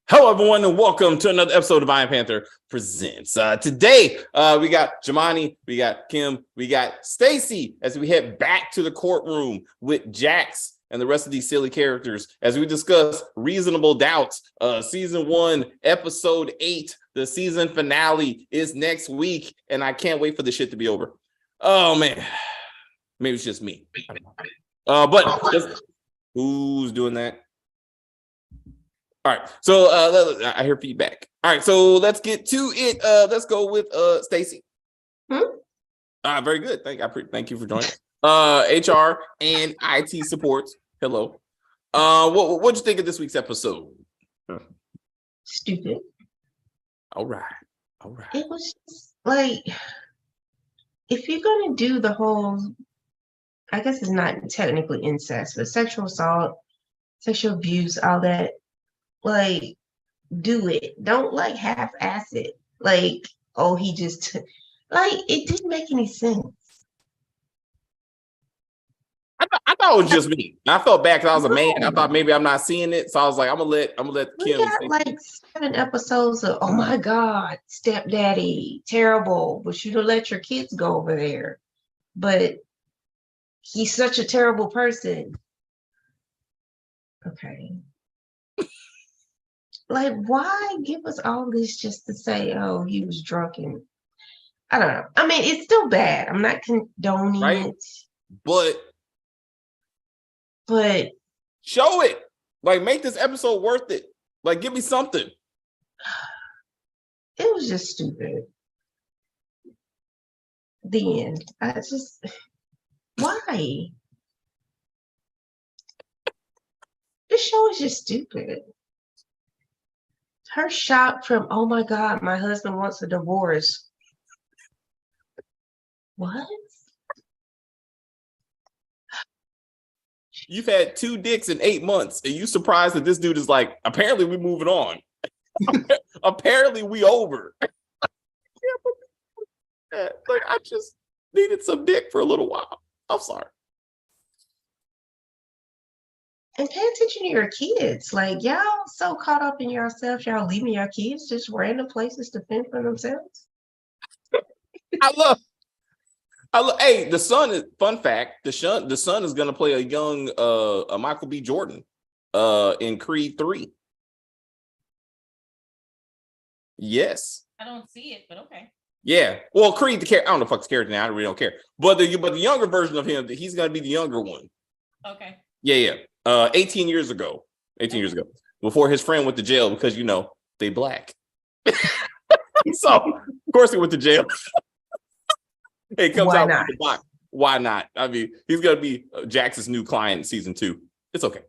Hello, everyone, and welcome to another episode of Iron Panther Presents. Today, we got Jamani, we got Kim, we got Stacy as we head back to the courtroom with Jax and the rest of these silly characters as we discuss Reasonable Doubts. Season 1, Episode 8, the season finale is next week, and I can't wait for this shit to be over. Oh, man. Maybe it's just me. Who's doing that? All right, so I hear feedback. All right, so let's get to it. Let's go with Stacy. Very good. Thank you for joining. HR and IT support. Hello. What'd you think of this week's episode? Stupid. All right. It was just like, if you're gonna do the whole, I guess it's not technically incest, but sexual assault, sexual abuse, all that, like, do it. Don't like half-ass it. Like, oh, he just like, it didn't make any sense. I thought it was just me. I felt bad because I was a man. I thought maybe I'm not seeing it, so I was like, I'm gonna let Kim. We got like 7 episodes of, oh my God, stepdaddy, terrible. But you don't let your kids go over there. But he's such a terrible person. Okay. Like, why give us all this just to say, oh, he was drunk? And I don't know. I mean, it's still bad. I'm not condoning it. But show it. Like, make this episode worth it. Like, give me something. It was just stupid. The end. Why? This show is just stupid. Her shock from, oh my God, my husband wants a divorce. What? You've had 2 dicks in 8 months, and you surprised that this dude is like, apparently we moving on. Apparently we over. Like, I just needed some dick for a little while. I'm sorry. And pay attention to your kids. Like, y'all so caught up in yourselves, y'all leaving your kids just random places to fend for themselves. I love. Hey, the son is, fun fact, the son is gonna play a young Michael B. Jordan in Creed 3. Yes. I don't see it, but okay. Yeah. Well, Creed the character, I don't know if fuck's character now, I really don't care. But the younger version of him, he's gonna be the younger one. Okay. Yeah. 18 years ago. Before his friend went to jail because they black. So of course he went to jail. It comes out with the box. Why not? I mean, he's gonna be Jax's new client in season 2. It's okay.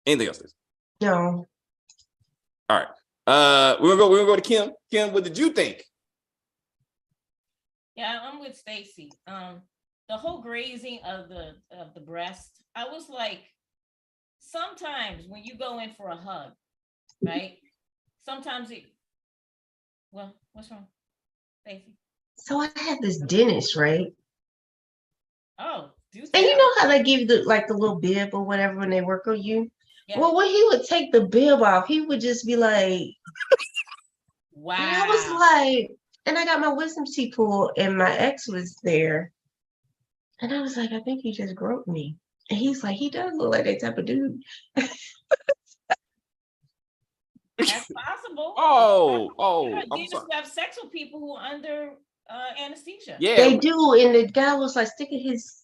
Anything else? No. All right. We're gonna go to Kim. Kim, what did you think? Yeah, I'm with Stacy. The whole grazing of the breast, I was like, sometimes when you go in for a hug, right? Sometimes what's wrong, Stacy? So I had this dentist, right? Oh, and you know how they give you the little bib or whatever when they work on you? Yeah. Well, when he would take the bib off, he would just be like, wow. And I was like, and I got my wisdom teeth pulled, and my ex was there. And I was like, I think he just groped me. And he's like, he does look like that type of dude. That's possible. I'm just have sex with people who are under anesthesia. Yeah, they do. And the guy was like sticking his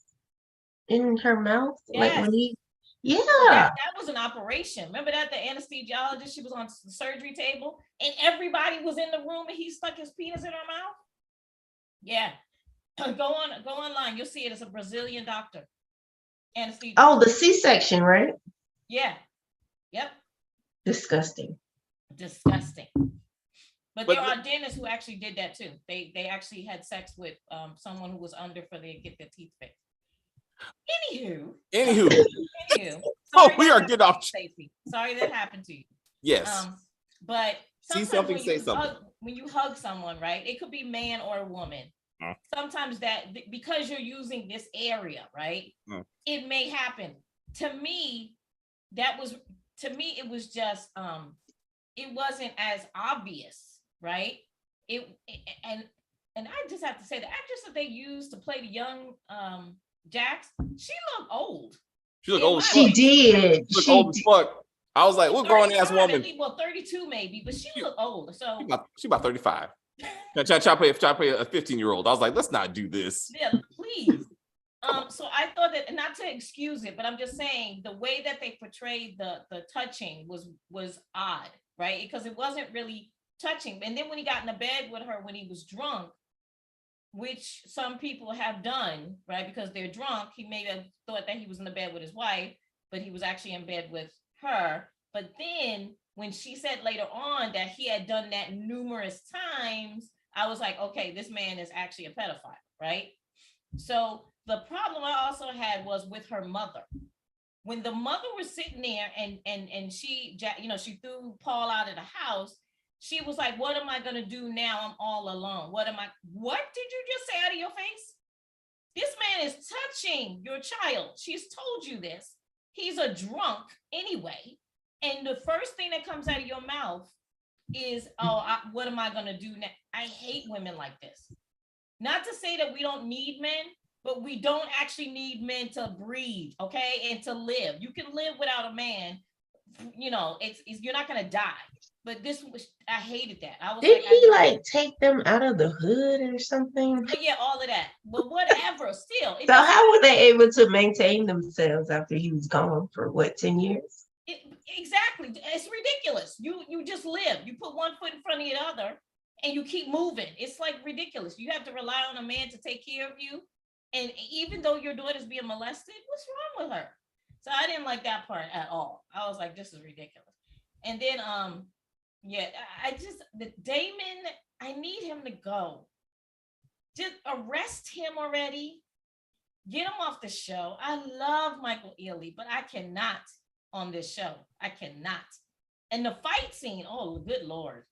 in her mouth, yes. Like when he. Yeah, that was an operation. Remember that the anesthesiologist, she was on the surgery table, and everybody was in the room, and he stuck his penis in her mouth. Yeah, go online. You'll see it. It's a Brazilian doctor. Anesthesia. Oh, the C-section, right? Yeah. Yep. Disgusting. But there are dentists who actually did that too. They actually had sex with someone who was under for they get their teeth fixed. Anywho. We are getting off. Stacey. Sorry that happened to you. Yes. But see something, say something. When you hug someone, right? It could be man or a woman. Sometimes that because you're using this area, right? It may happen. To me, it it was just it wasn't as obvious, right? And I just have to say the actress that they used to play the young Jax, she looked old. She looked old as She fuck. did. She looked old as fuck. I was like, what grown ass woman? Well, 32 maybe, but she looked old. So she about 35. Try to play a 15-year-old. I was like, let's not do this. Yeah, please. So I thought that, not to excuse it, but I'm just saying the way that they portrayed the touching was odd, right? Because it wasn't really touching. And then when he got in the bed with her when he was drunk, which some people have done, right? Because they're drunk, he may have thought that he was in the bed with his wife, but he was actually in bed with her. But then when she said later on that he had done that numerous times, I was like, okay, this man is actually a pedophile, right? So the problem I also had was with her mother. When the mother was sitting there and she, you know, she threw Paul out of the house, she was like, what am I going to do now? I'm all alone. What did you just say out of your face? This man is touching your child. She's told you this. He's a drunk anyway. And the first thing that comes out of your mouth is, what am I going to do now? I hate women like this. Not to say that we don't need men, but we don't actually need men to breathe, okay? And to live. You can live without a man. You know, you're not going to die. But I hated that. I was Didn't he take them out of the hood or something? Oh, yeah, all of that. But whatever, still. So how were they able to maintain themselves after he was gone for 10 years? Exactly. It's ridiculous. You just live. You put one foot in front of the other and you keep moving. It's like ridiculous. You have to rely on a man to take care of you. And even though your daughter's being molested, what's wrong with her? So I didn't like that part at all. I was like, this is ridiculous. And then, yeah, Damon, I need him to go. Just arrest him already. Get him off the show. I love Michael Ealy, but I cannot on this show. I cannot. And the fight scene, oh, good Lord.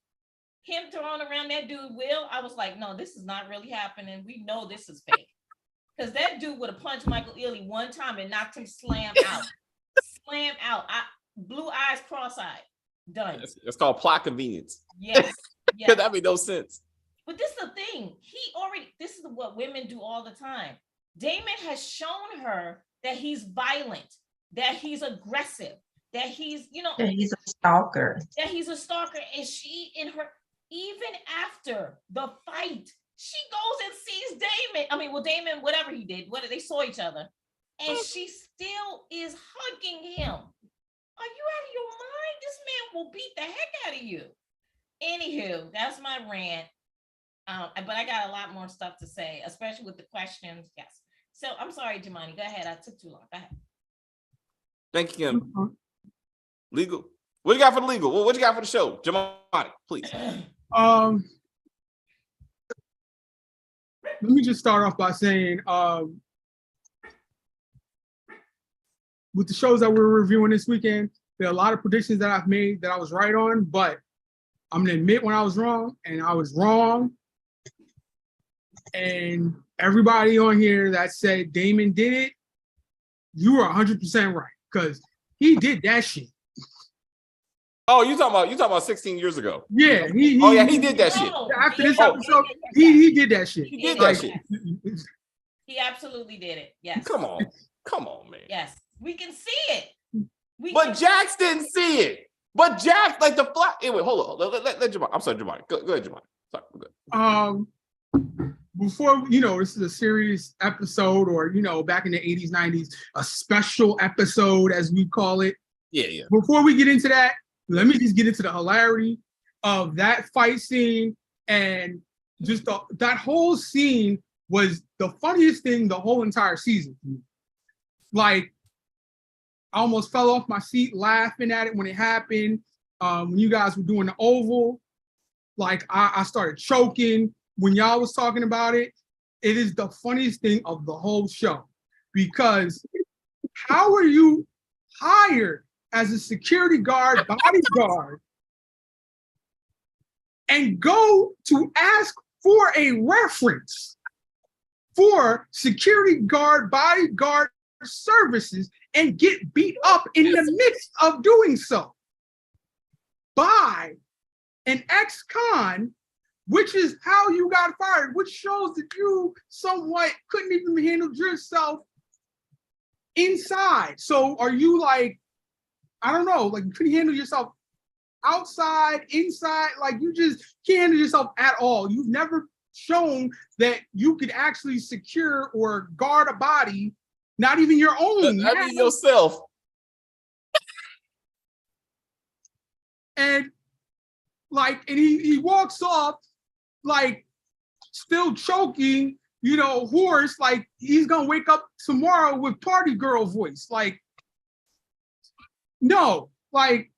Him throwing around that dude, Will, I was like, no, this is not really happening. We know this is fake. Because that dude would have punched Michael Ealy one time and knocked him slam out. Slam out. Blue eyes, cross-eyed. Done. It's called plot convenience. Yes. Yes. That made no sense. But this is the thing. This is what women do all the time. Damon has shown her that he's violent, that he's aggressive, that he's, that he's a stalker. That he's a stalker. And even after the fight, she goes and sees Damon. Damon, whatever he did, they saw each other. And she still is hugging him. Are you out of your mind? This man will beat the heck out of you. Anywho, that's my rant. But I got a lot more stuff to say, especially with the questions. Yes. So I'm sorry, Jemani. Go ahead. I took too long. Go ahead. Thank you, Kim. Legal. What you got for the legal? What you got for the show? Jemani, please. Let me just start off by saying, with the shows that we're reviewing this weekend, there are a lot of predictions that I've made that I was right on, but I'm gonna admit when I was wrong, and I was wrong. And everybody on here that said Damon did it, you were 100% right, because he did that shit. Oh, you talking about 16 years ago? Yeah, he did that shit. After this episode, he did that shit. He did that shit. He absolutely did it. Yes. Come on, man. Yes, we can see it. But Jax didn't see it. But Jax, like the fly. Anyway, hold on. Let Jemani. I'm sorry, Jemani. Go ahead, Jemani. Sorry, before, this is a serious episode, or, back in the 80s, 90s, a special episode, as we call it. Yeah. Before we get into that, let me just get into the hilarity of that fight scene. And just that whole scene was the funniest thing the whole entire season. Like, I almost fell off my seat laughing at it when it happened. When you guys were doing the Oval, like I started choking when y'all was talking about it. It is the funniest thing of the whole show, because how are you hired as a security guard, bodyguard, and go to ask for a reference for security guard, bodyguard services and get beat up in the midst of doing so? by an ex-con, which is how you got fired, which shows that you somewhat couldn't even handle yourself inside. So are you like, I don't know, like you couldn't handle yourself outside, inside, like you just can't handle yourself at all. You've never shown that you could actually secure or guard a body, not even your own. I mean yourself. And like, and he walks off like still choking, you know, hoarse, like he's gonna wake up tomorrow with party girl voice. Like, no, like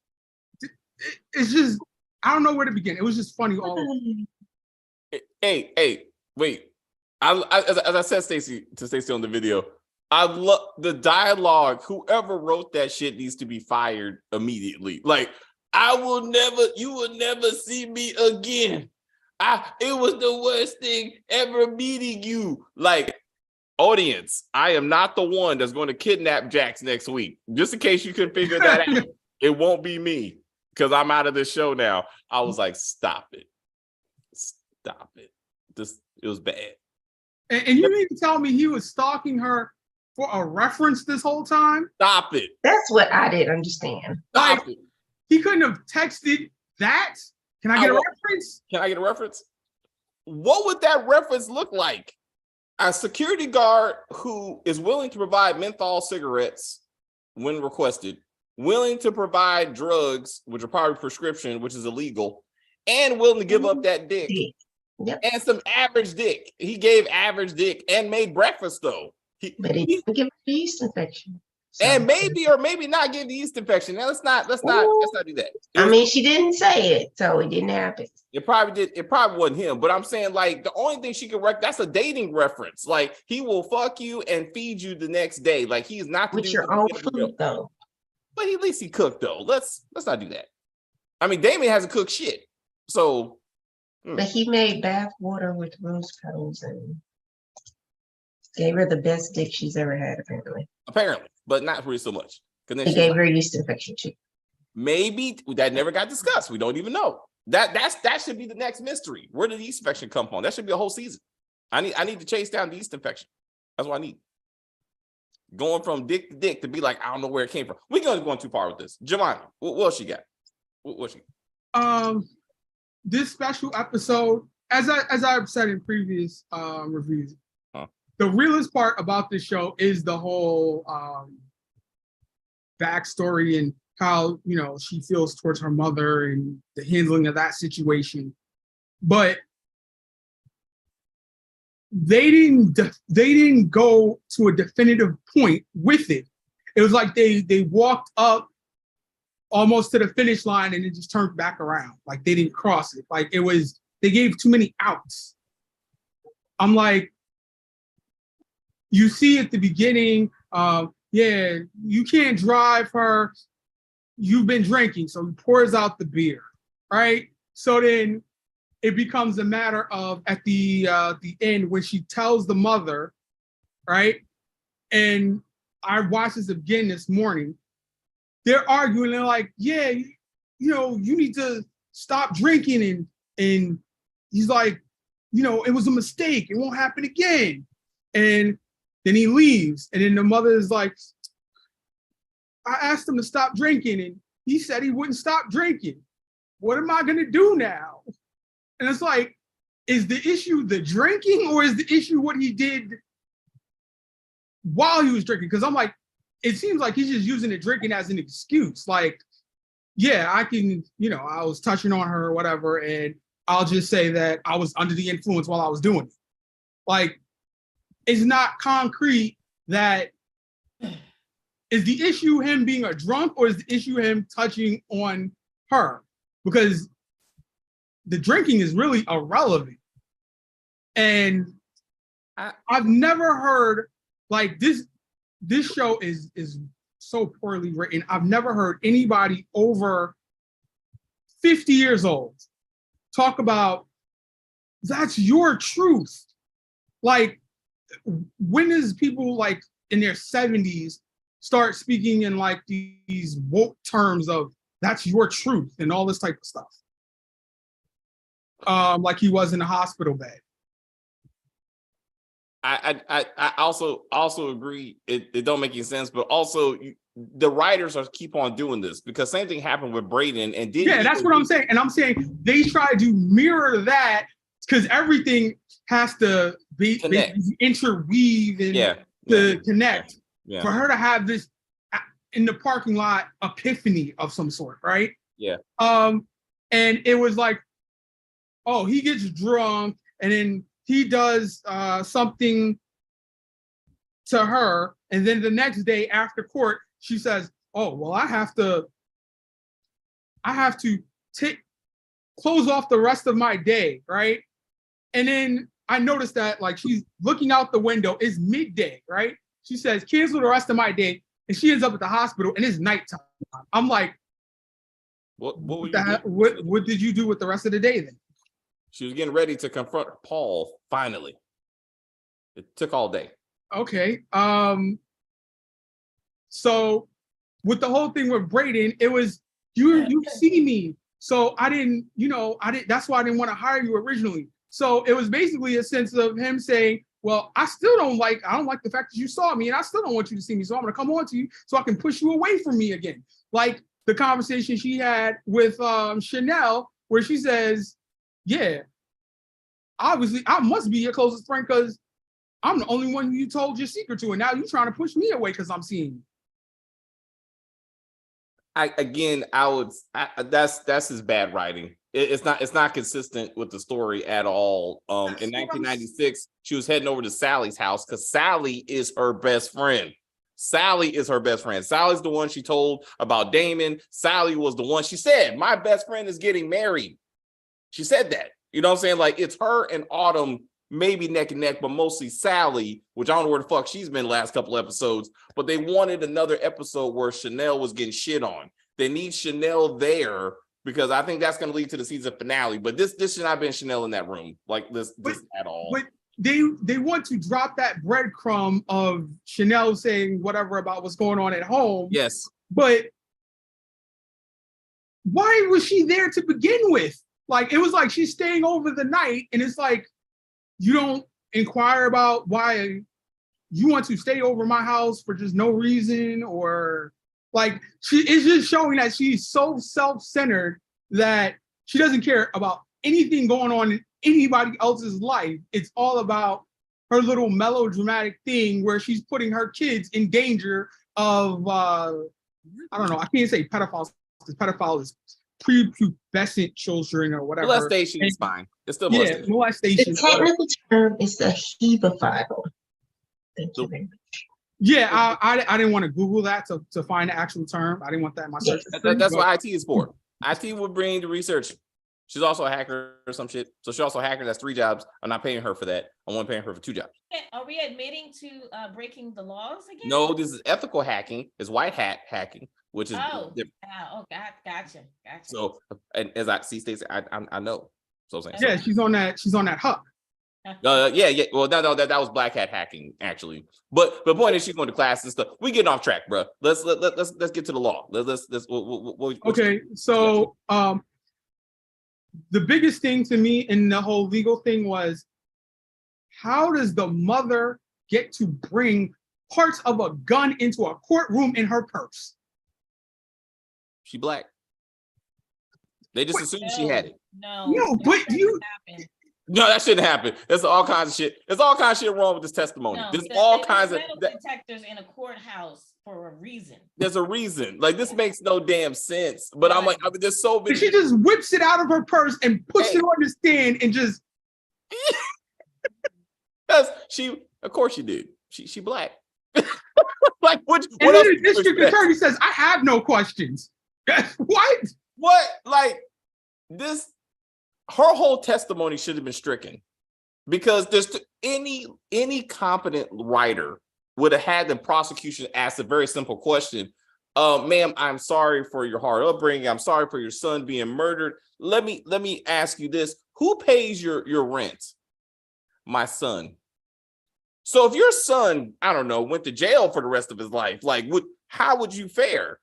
it's just, I don't know where to begin. It was just funny all over. Hey, wait. As I said, Stacey on the video, I love the dialogue. Whoever wrote that shit needs to be fired immediately. Like, you will never see me again. It was the worst thing ever meeting you. Like, audience, I am not the one that's going to kidnap Jax next week. Just in case you couldn't figure that out, it won't be me because I'm out of this show now. I was like, stop it. It was bad. And you mean to tell me he was stalking her for a reference this whole time? Stop it. That's what I didn't understand. Stop it. He couldn't have texted that? Can I get a reference? Can I get a reference? What would that reference look like? A security guard who is willing to provide menthol cigarettes when requested, willing to provide drugs, which are probably prescription, which is illegal, and willing to give up that dick. Yep. And some average dick. He gave average dick and made breakfast though. But he didn't give the yeast infection. So. And maybe or maybe not give the yeast infection. Now let's not do that. I mean, she didn't say it, so it didn't happen. It probably did. It probably wasn't him. But I'm saying, like, the only thing she could that's a dating reference. Like, he will fuck you and feed you the next day. Like, he's not with your own food though. But at least he cooked though. Let's not do that. I mean, Damien hasn't cooked shit. So but he made bath water with rose petals and gave her the best dick she's ever had, apparently. But not really so much. He gave her yeast infection too. Maybe that never got discussed. We don't even know. That should be the next mystery. Where did the yeast infection come from? That should be a whole season. I need to chase down the yeast infection. That's what I need. Going from dick to dick to be like, I don't know where it came from. We're going to go too far with this. Jemima, what else she got? What she got? This special episode, as I've said in previous reviews, the realest part about this show is the whole backstory and how, you know, she feels towards her mother and the handling of that situation. But they didn't go to a definitive point with it. It was like they walked up almost to the finish line and it just turned back around. Like they didn't cross it. Like it was, they gave too many outs. I'm like, you see at the beginning, yeah, you can't drive her. You've been drinking. So he pours out the beer, right? So then it becomes a matter of at the end when she tells the mother, right? And I watched this again this morning. They're arguing. They're like, yeah, you know, you need to stop drinking. And he's like, you know, it was a mistake. It won't happen again. And then he leaves. And then the mother is like, I asked him to stop drinking and he said he wouldn't stop drinking. What am I going to do now? And it's like, is the issue the drinking or is the issue what he did while he was drinking? Because I'm like, it seems like he's just using the drinking as an excuse. Like, yeah, I can, you know, I was touching on her or whatever, and I'll just say that I was under the influence while I was doing it. Like, it's not concrete that is the issue him being a drunk or is the issue him touching on her? Because the drinking is really irrelevant. And I've never heard, like, this show is so poorly written. I've never heard anybody over 50 years old talk about that's your truth. Like, when does people like in their 70s start speaking in like these woke terms of that's your truth and all this type of stuff. Like he was in the hospital bed. I also agree. It don't make any sense, but also the writers are keep on doing this because same thing happened with Braden and did. Yeah, that's what I'm saying. And I'm saying they try to mirror that because everything has to be interweave and connect. Yeah. For her to have this in the parking lot epiphany of some sort, right? Yeah. And it was like, oh, he gets drunk and then he does something to her, and then the next day after court, she says, "Oh, well, I have to close off the rest of my day, right?" And then I noticed that like she's looking out the window. It's midday, right? She says, "Cancel the rest of my day," and she ends up at the hospital, and it's nighttime. I'm like, what did you do with the rest of the day then? She was getting ready to confront Paul. Finally, it took all day. Okay. So with the whole thing with Braden, it was you see me, so I didn't. That's why I didn't want to hire you originally. So it was basically a sense of him saying, well, I don't like the fact that you saw me, and I still don't want you to see me. So I'm going to come on to you so I can push you away from me again. Like the conversation she had with Chanel, where she says, yeah, obviously I must be your closest friend because I'm the only one you told your secret to, and now you're trying to push me away because I'm seeing you. That's his bad writing. It's not consistent with the story at all. In 1996, she was heading over to Sally's house because Sally is her best friend. Sally's the one she told about Damon. Sally was the one she said, my best friend is getting married. She said that. You know what I'm saying? Like it's her and Autumn, maybe neck and neck, but mostly Sally, which I don't know where the fuck she's been the last couple episodes. But they wanted another episode where Chanel was getting shit on. They need Chanel there because I think that's going to lead to the season finale. But this should not have been Chanel in that room like this at all. But they want to drop that breadcrumb of Chanel saying whatever about what's going on at home. Yes. But why was she there to begin with? Like, it was like she's staying over the night, and it's like, you don't inquire about why you want to stay over my house for just no reason, or like it's just showing that she's so self-centered that she doesn't care about anything going on in anybody else's life. It's all about her little melodramatic thing where she's putting her kids in danger of I don't know, I can't say pedophiles because pedophile is prepubescent children or whatever. Molestation is fine. It's still molestation. Yeah, molestation. The technical term is a hebephile. Thank you very much. Yeah, I didn't want to Google that to find the actual term. I didn't want that in my search. That's what IT is for. IT will bring the research. She's also a hacker or some shit. So she's also a hacker. That's 3 jobs. I'm not paying her for that. I'm only paying her for 2 jobs. Are we admitting to breaking the laws again? No, this is ethical hacking. It's white hat hacking, which is different. Gotcha. So, and as I see, Stacey, I know. So I'm saying, yeah, she's on that hook. Yeah. Well, no, that was black hat hacking actually. But the point is, she's going to class and stuff. We getting off track, bro. Let's get to the law. Okay, so the biggest thing to me in the whole legal thing was, how does the mother get to bring parts of a gun into a courtroom in her purse? She black. They just assumed she had it. No, but no, that shouldn't happen. There's all kinds of shit. There's all kinds of shit wrong with this testimony. No, there's all kinds of detectors in a courthouse for a reason. There's a reason. Like this makes no damn sense. But I'm like, there's so many. And she just whips it out of her purse and puts it on the stand and just. Because of course she did. She black. Like what? And then the district attorney says, "I have no questions." What? What? Like this? Her whole testimony should have been stricken because there's any competent writer would have had the prosecution ask a very simple question. Ma'am, I'm sorry for your hard upbringing. I'm sorry for your son being murdered. Let me ask you this. Who pays your rent? My son. So if your son, I don't know, went to jail for the rest of his life, like how would you fare?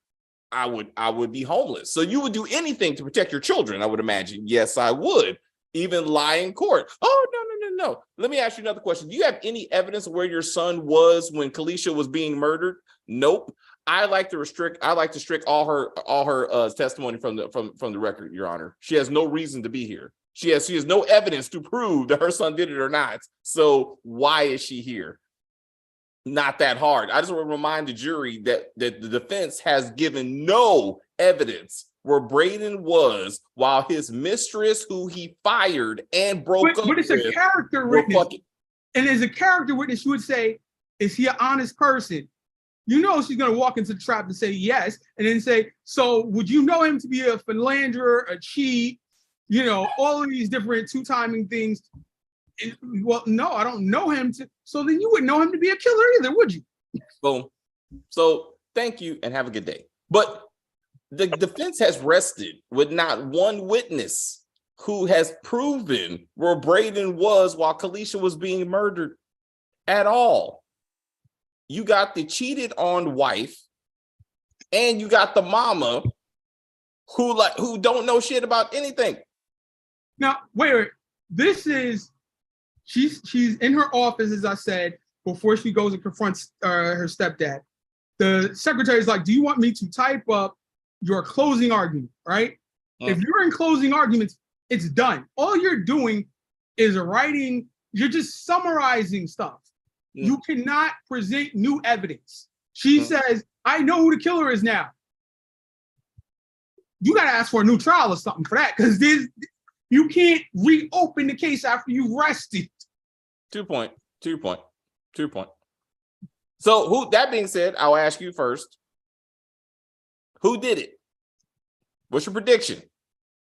I would be homeless. So you would do anything to protect your children, I would imagine. Yes, I would. Even lie in court. Oh, no. Let me ask you another question. Do you have any evidence of where your son was when Kalisha was being murdered? Nope. I like to restrict all her testimony from the record, Your Honor. She has no reason to be here. She has no evidence to prove that her son did it or not. So why is she here? Not that hard. I just want to remind the jury that the defense has given no evidence where Braden was while his mistress, who he fired and broke up but it's with, a character witness. And as a character witness, you would say, is he an honest person? You know she's going to walk into the trap and say yes, and then say, so would you know him to be a philanderer, a cheat, all of these different two-timing things? And, well, no, I don't know him to. So then you wouldn't know him to be a killer either, would you? Boom. So thank you and have a good day. But the defense has rested with not one witness who has proven where Braden was while Kalisha was being murdered at all. You got the cheated on wife, and you got the mama who don't know shit about anything. Now, wait. This is she's in her office, as I said, before she goes and confronts her stepdad. The secretary's like, do you want me to type up your closing argument, right? If you're in closing arguments, it's done. All you're doing is writing, you're just summarizing stuff. You cannot present new evidence. She says, I know who the killer is now. You got to ask for a new trial or something for that, because you can't reopen the case after you've rested. 2 point. So that being said, I'll ask you first. Who did it? What's your prediction?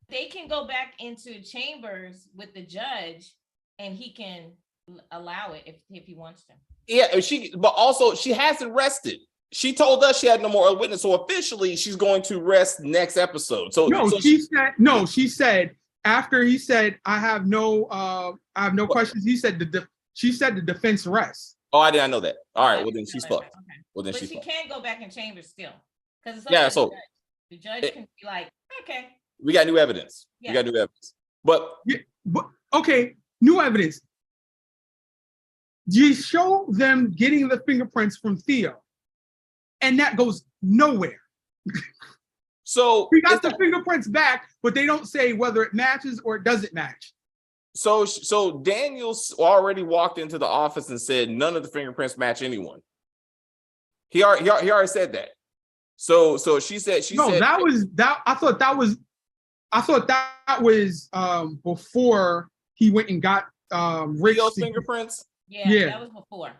They can go back into chambers with the judge and he can allow it if he wants to. Yeah, but also she hasn't rested. She told us she had no more witness, so officially she's going to rest next episode. She said after he said I have no questions. He said she said the defense rests. Oh, I didn't know that. All right, well then she's fucked. Okay. Well then but she's she fucked. can go back in chambers still, because So the judge can be like, okay, we got new evidence. Yeah. We got new evidence. But okay, new evidence. You show them getting the fingerprints from Theo, and that goes nowhere. So we got the fingerprints back, but they don't say whether it matches or it doesn't match. So Daniels already walked into the office and said none of the fingerprints match anyone. He already said that. So she said I thought that was before he went and got Rio's fingerprints. Yeah, that was before.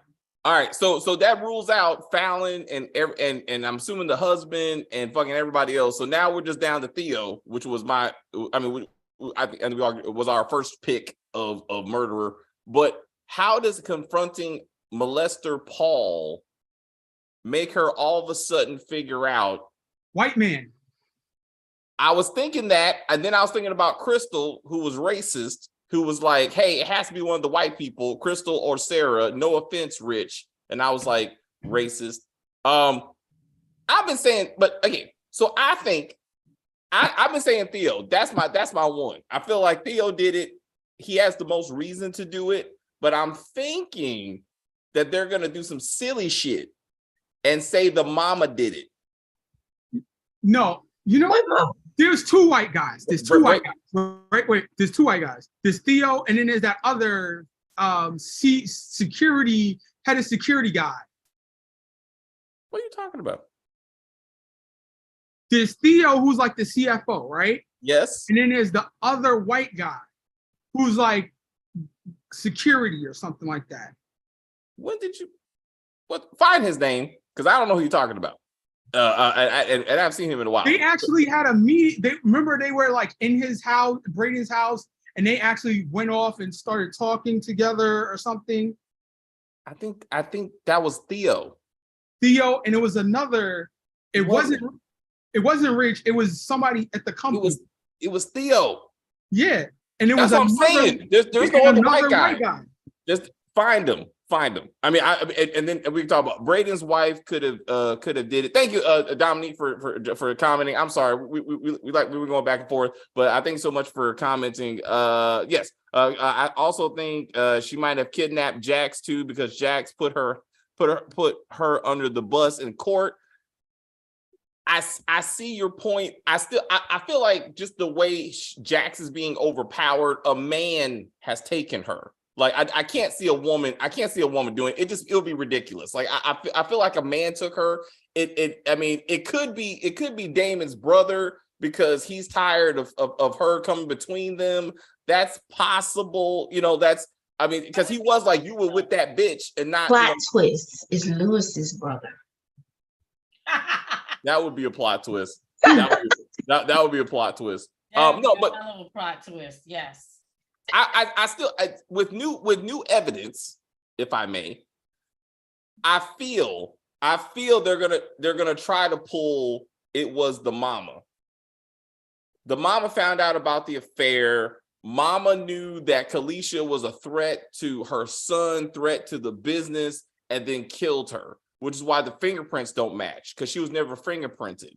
All right, so that rules out Fallon and I'm assuming the husband and fucking everybody else. So now we're just down to Theo, which was was our first pick of murderer. But how does confronting molester Paul make her all of a sudden figure out white man? I was thinking that, and then I was thinking about Crystal, who was racist, who was like, hey, it has to be one of the white people, Crystal or Sarah. No offense, Rich. And I was like, racist. I've been saying, but okay, so I think I've been saying Theo. That's my one. I feel like Theo did it. He has the most reason to do it, but I'm thinking that they're gonna do some silly shit and say the mama did it. No, there's two white guys. There's two white guys. Wait. There's two white guys. There's Theo, and then there's that other head of security guy. What are you talking about? There's Theo, who's like the CFO, right? Yes. And then there's the other white guy, who's like security or something like that. Find his name, because I don't know who you're talking about. And I've seen him in a while. They actually had a meeting. They were like in his house, Braden's house, and they actually went off and started talking together or something. I think that was Theo. And it was another. It wasn't Rich. It was somebody at the company. It was Theo. Yeah, and it was. That's what I'm saying. There's no other white guy. Find them. I mean, and then we can talk about Braden's wife could have did it. Thank you, Dominique, for commenting. I'm sorry, we were going back and forth, but I thank so much for commenting. Yes, I also think she might have kidnapped Jax too, because Jax put her under the bus in court. I see your point. I feel like just the way Jax is being overpowered, a man has taken her. Like I can't see a woman doing it. It'll be ridiculous. Like I feel like a man took her. I mean, it could be Damon's brother, because he's tired of her coming between them. That's possible. Because he was like, you were with that bitch and not. Plot twist is Lewis's brother. That would be a plot twist. That would be a plot twist. No, but a plot twist. Yes. I still with new evidence, if I may, I feel they're gonna try to pull it was the mama. The mama found out about the affair. Mama knew that Kalisha was a threat to her son, threat to the business, and then killed her, which is why the fingerprints don't match, because she was never fingerprinted.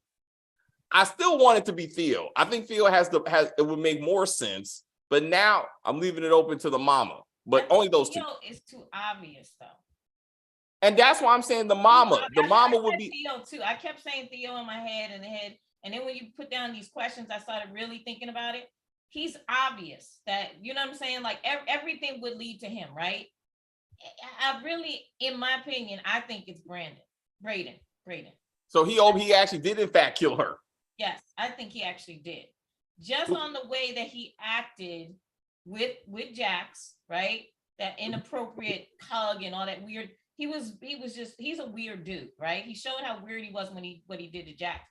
I still want it to be Theo. I think Theo it would make more sense. But now I'm leaving it open to the mama. But only those two. Theo is too obvious, though. And that's why I'm saying the mama. The mama would be Theo too. I kept saying Theo in my head, and then when you put down these questions, I started really thinking about it. He's obvious that, you know what I'm saying? Like everything would lead to him, right? I really, in my opinion, I think it's Braden. So he actually did in fact kill her. Yes, I think he actually did. Just on the way that he acted with Jax, right? That inappropriate hug and all that weird. He's a weird dude, right? He showed how weird he was what he did to Jax.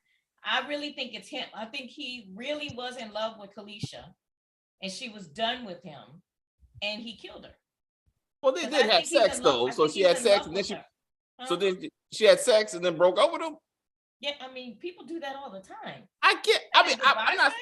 I really think it's him. I think he really was in love with Kalisha, and she was done with him, and he killed her. Well, they did have sex though, so she had sex, and then then she had sex and then broke up with him. Yeah, I mean, people do that all the time. I'm not.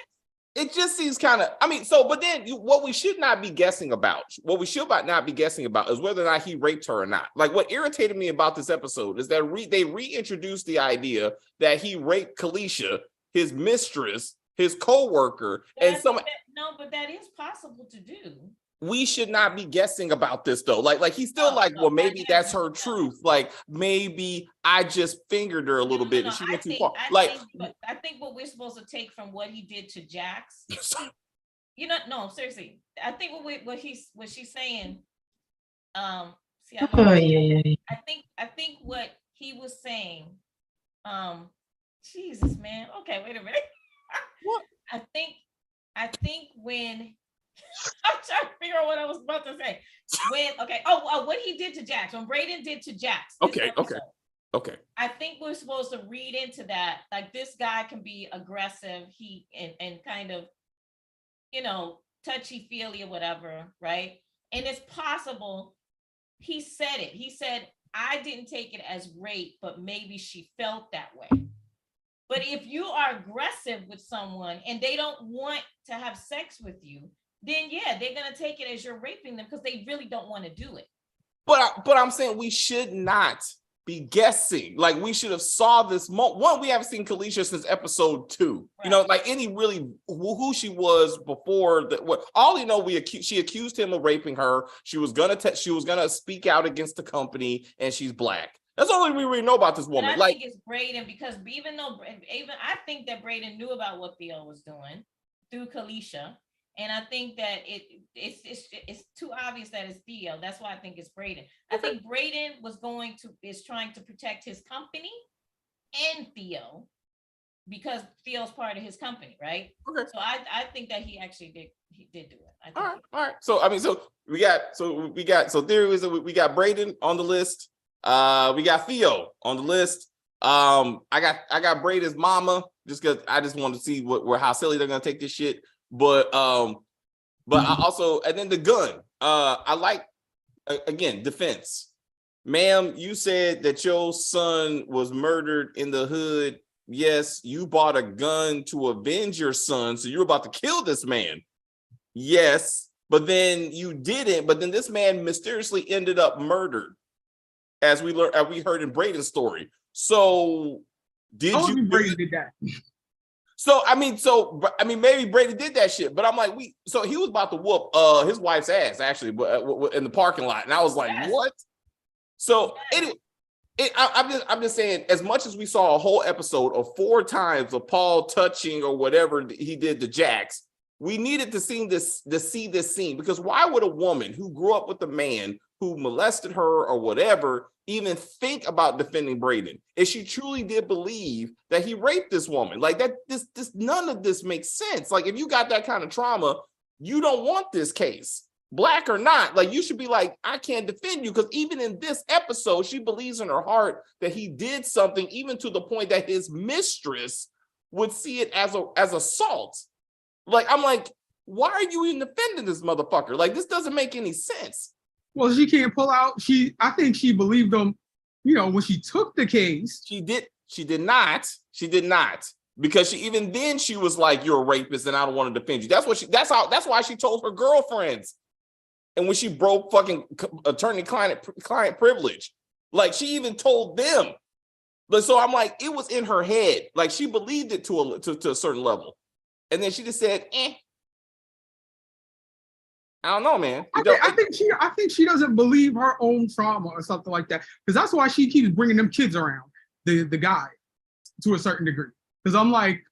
It just seems kind of. But then what we should not be guessing about is whether or not he raped her or not. Like, what irritated me about this episode is that they reintroduced the idea that he raped Kalisha, his mistress, his co-worker, and some. No, but that is possible to do. We should not be guessing about this though. Like he's still well, maybe that's her truth. Like maybe I just fingered her a little bit and she went too far. I think what we're supposed to take from what he did to Jax. No, seriously. I think what she's saying. I think what he was saying. Jesus, man. Okay, wait a minute. What? I think when. I'm trying to figure out what I was about to say. What he did to Jax, when Braden did to Jax. Okay. I think we're supposed to read into that, like this guy can be aggressive, and kind of, touchy-feely or whatever, right? And it's possible he said it. He said, I didn't take it as rape, but maybe she felt that way. But if you are aggressive with someone and they don't want to have sex with you, then yeah, they're gonna take it as you're raping them because they really don't want to do it. But I'm saying we should not be guessing. Like we should have saw this one. We haven't seen Kalisha since episode 2. Right. Like any really who she was before that. What all she accused him of raping her. She was gonna speak out against the company, and she's black. That's all we really know about this woman. And I think it's Braden, because even I think that Braden knew about what Theo was doing through Kalisha. And I think that it's too obvious that it's Theo. That's why I think it's Braden. I think Braden is trying to protect his company and Theo, because Theo's part of his company, right? Okay. So I think that he actually did do it. All right. So we got Braden on the list. We got Theo on the list. I got Braden's mama, just because I just want to see how silly they're gonna take this shit. But I also, and then the gun. I like, again, defense. Ma'am, you said that your son was murdered in the hood. Yes, you bought a gun to avenge your son, so you're about to kill this man. Yes, but then you didn't. But then this man mysteriously ended up murdered, as we learned, as we heard in Braden's story. So did I don't you think do Brady it? did that. So I mean, maybe Brady did that shit, but I'm like, so he was about to whoop his wife's ass actually in the parking lot, and I was like, Yes. what? So anyway, I'm just saying, as much as we saw a whole episode of 4 times of Paul touching or whatever he did to Jax, we needed to see this scene, because why would a woman who grew up with a man who molested her or whatever even think about defending Braden if she truly did believe that he raped this woman? Like that, this none of this makes sense. Like, if you got that kind of trauma, you don't want this case, black or not. Like, you should be like, I can't defend you, because even in this episode, she believes in her heart that he did something, even to the point that his mistress would see it as assault. Like, I'm like, why are you even defending this motherfucker? Like, this doesn't make any sense. Well, she can't pull out. I think she believed him, when she took the case. She did not, because she was like, you're a rapist and I don't want to defend you. That's why she told her girlfriends. And when she broke fucking attorney-client privilege, like, she even told them. But so I'm like, it was in her head. Like, she believed it to a certain level. And then she just said, I don't know, man. I think she doesn't believe her own trauma or something like that. Because that's why she keeps bringing them kids around, the guy, to a certain degree. Because I'm like,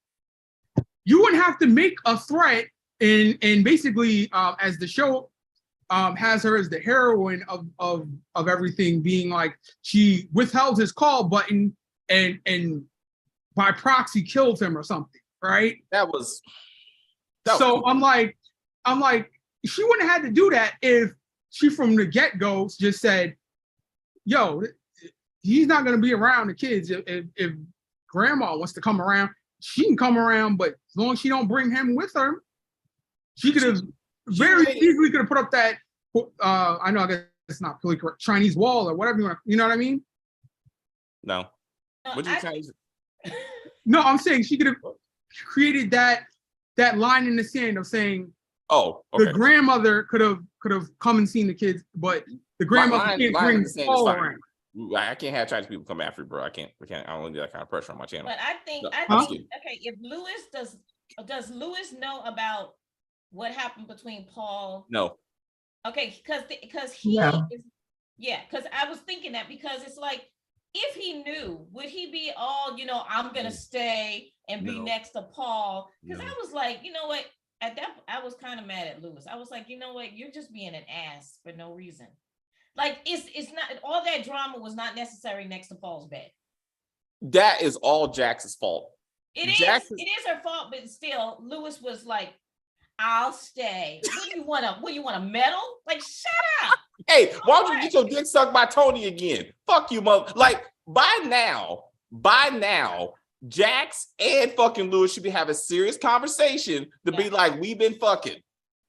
you wouldn't have to make a threat and basically, as the show has her as the heroine of everything, being like, she withheld his call button and by proxy killed him or something, right? So I'm like, she wouldn't have had to do that if she from the get-go just said, yo, he's not going to be around the kids. If grandma wants to come around, she can come around, but as long as she don't bring him with her, she could have very easily could have put up that, I know, I guess it's not politically correct, Chinese wall or whatever you want, you know what I mean? No. What did you Chinese? No, I'm saying she could have created that line in the sand of saying, oh, okay, the grandmother could have come and seen the kids, but the grandmother can't bring Paul around. I can't have Chinese people come after you, bro. I can't. I don't want to do that kind of pressure on my channel. But I think, okay, if Lewis does Lewis know about what happened between Paul? No. Okay, because he is, because I was thinking that, because it's like, if he knew, would he be all, I'm gonna stay and be next to Paul? Because I was like, you know what? At that, I was kind of mad at Lewis. I was like, you know what? You're just being an ass for no reason. Like, it's not, all that drama was not necessary next to Paul's bed. That is all Jax's fault. It is her fault, but still, Lewis was like, I'll stay. What do you want a medal? Like, shut up. Hey, why don't you get your dick sucked by Tony again? Fuck you, mother. Like, by now, Jax and fucking Lewis should be having a serious conversation to be like, we've been fucking.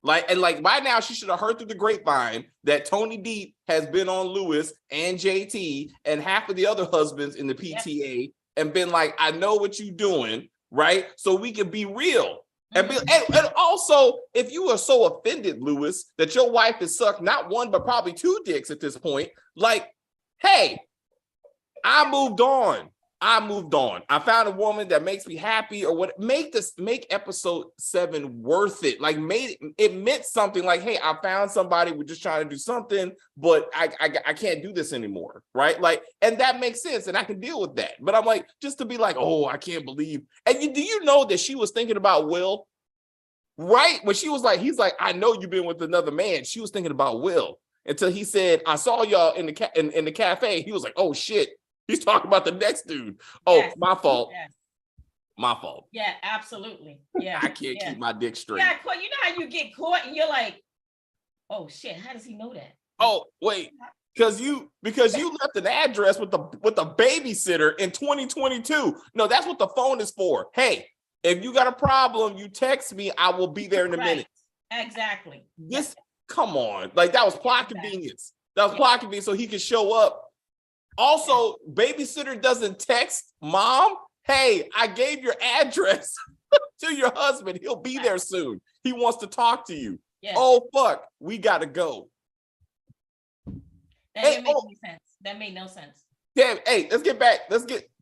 Like, and like by now, she should have heard through the grapevine that Tony Deep has been on Lewis and JT and half of the other husbands in the PTA and been like, I know what you're doing, right? So we can be real. And, and also, if you are so offended, Lewis, that your wife has sucked not one, but probably 2 dicks at this point, like, hey, I moved on. I found a woman that makes me happy, or what. Make episode 7 worth it. Like, it meant something. Like, hey, I found somebody. We're just trying to do something, but I can't do this anymore, right? Like, and that makes sense, and I can deal with that. But I'm like, just to be like, oh, I can't believe. And do you know that she was thinking about Will, right? When she was like, he's like, I know you've been with another man. She was thinking about Will until he said, I saw y'all in the cafe. He was like, oh shit. He's talking about the next dude. Oh, yes. My fault. Yes. My fault. Yeah, absolutely. Yeah. I can't keep my dick straight. Yeah, you know how you get caught and you're like, oh shit, how does he know that? Oh, wait. Because you left an address with the babysitter in 2022. No, that's what the phone is for. Hey, if you got a problem, you text me. I will be there in a minute. Exactly. Come on. Like, that was plot convenience. That was plot convenience so he could show up. Also, babysitter doesn't text mom, hey, I gave your address to your husband. He'll be there soon. He wants to talk to you. Yeah. Oh fuck, we gotta go. That Hey, didn't make oh. any sense. That made no sense. Damn, hey, let's get back.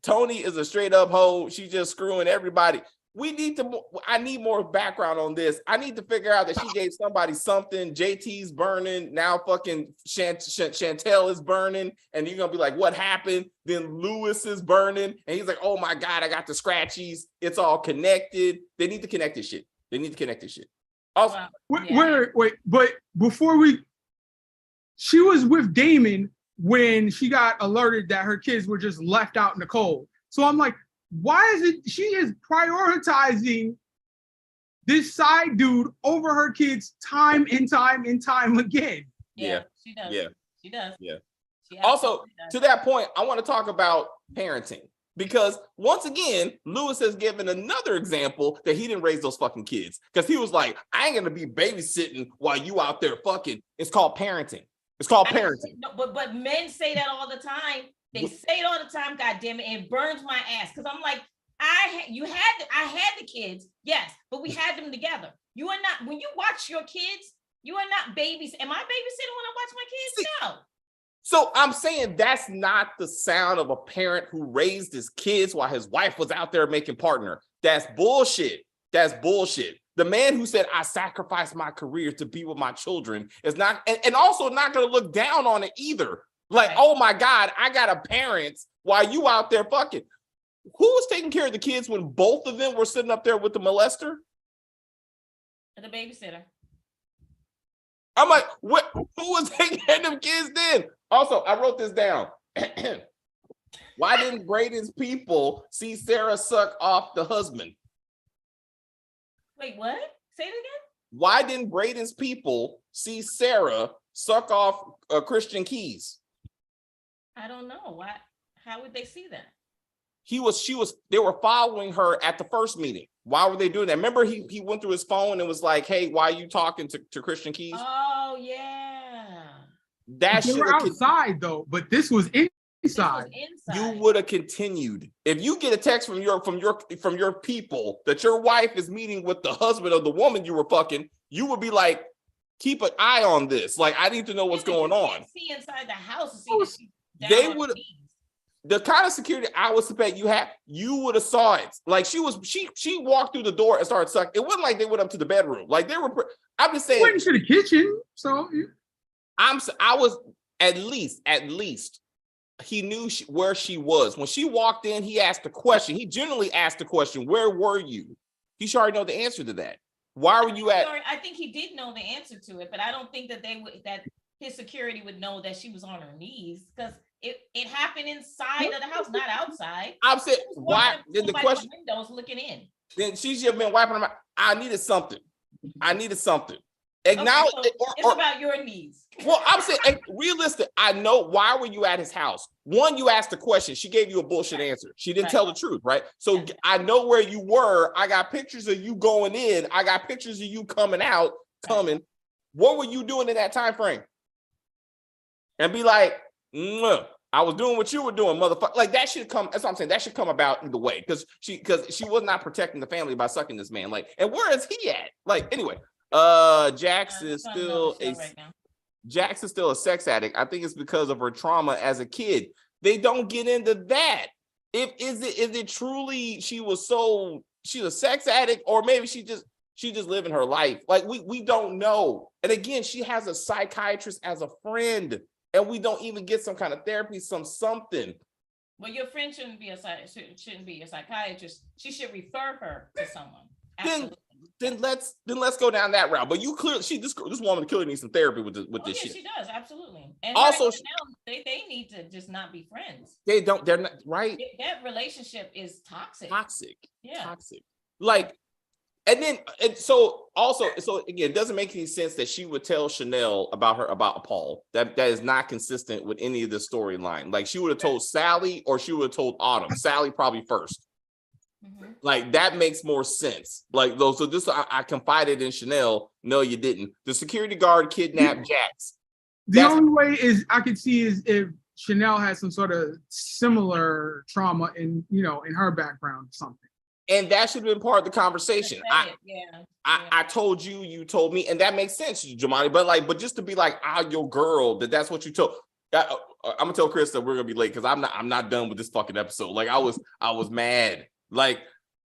Tony is a straight up hoe. She's just screwing everybody. I need more background on this. I need to figure out that she gave somebody something. JT's burning. Now fucking Chantel is burning. And you're going to be like, what happened? Then Lewis is burning. And he's like, oh my God, I got the scratchies. It's all connected. They need to connect this shit. Also, Wait, but she was with Damon when she got alerted that her kids were just left out in the cold. So I'm like, why is it she is prioritizing this side dude over her kids time and time again? Yeah, she does. Yeah. She does. Yeah. She also, does. to that point, I want to talk about parenting. Because once again, Lewis has given another example that he didn't raise those fucking kids. Because he was like, I ain't gonna be babysitting while you out there fucking. It's called parenting. No, but men say that all the time. They say it all the time, God damn it, and it burns my ass. Because I'm like, I had the kids, yes, but we had them together. You are not, when you watch your kids, you are not babies. Am I babysitting when I watch my kids? No. So I'm saying that's not the sound of a parent who raised his kids while his wife was out there making partner. That's bullshit. The man who said, I sacrificed my career to be with my children is not, and also not going to look down on it either. Like, right. Oh my God, I got a parent while you out there fucking. Who was taking care of the kids when both of them were sitting up there with the molester? The babysitter. I'm like, what? Who was taking care of them kids then? Also, I wrote this down. Why didn't Braden's people see Sarah suck off the husband? Wait, what? Say it again? Why didn't Braden's people see Sarah suck off Christian Keys? I don't know. Why? How would they see that? They were following her at the first meeting. Why were they doing that? Remember, he went through his phone and was like, hey, why are you talking to Christian Keys? Oh, yeah. They were outside though, but this was inside. You would have continued. If you get a text from your people that your wife is meeting with the husband of the woman you were fucking, you would be like, keep an eye on this. Like, I need to know what's going on. See inside the house to see that she's down they on would her knees. The kind of security I would suspect you would have saw it. Like she walked through the door and started sucking. It wasn't like they went up to the bedroom. Like they were. I'm just saying. Went to the kitchen. So I was at least he knew where she was when she walked in. He asked a question. He generally asked the question, "Where were you?" He should already know the answer to that. Why were you at? I think he did know the answer to it, but I don't think that that his security would know that she was on her knees because. It happened inside of the house, not outside. I'm saying, why? Then the question. Windows looking in. Then she's just been wiping her mouth. I needed something. Acknowledge okay, so it. It's about your needs. Well, I'm saying, realistic. I know. Why were you at his house? One, you asked a question. She gave you a bullshit answer. She didn't tell the truth, right? So yeah. I know where you were. I got pictures of you going in. I got pictures of you coming out. What were you doing in that time frame? And be like, I was doing what you were doing, motherfucker. Like that should come. That's what I'm saying. That should come about either way, because she was not protecting the family by sucking this man. Like, and where is he at? Like, anyway, Jax is still a sex addict. I think it's because of her trauma as a kid. They don't get into that. Is it truly she's a sex addict, or maybe she just living her life? Like we don't know. And again, she has a psychiatrist as a friend. And we don't even get some kind of therapy, something. Well, your friend shouldn't be a psychiatrist. She should refer her to someone. Absolutely. Then let's go down that route. But you clearly, this woman clearly needs some therapy with this shit. She does, absolutely. And also, they need to just not be friends. They're not right. That relationship is toxic. Yeah. Toxic. Like. So again, it doesn't make any sense that she would tell Chanel about Paul. That is not consistent with any of the storyline. Like she would have told Sally or she would have told Autumn. Sally probably first. Mm-hmm. Like that makes more sense. Like though, so this I confided in Chanel. No, you didn't. The security guard kidnapped Jax. The only way I could see is if Chanel has some sort of similar trauma in her background or something. And that should have been part of the conversation. Yeah. I told you, you told me, and that makes sense, Jamani. But just to be like, your girl, that's what you told. I'm gonna tell Chris that we're gonna be late because I'm not done with this fucking episode. Like I was mad. Like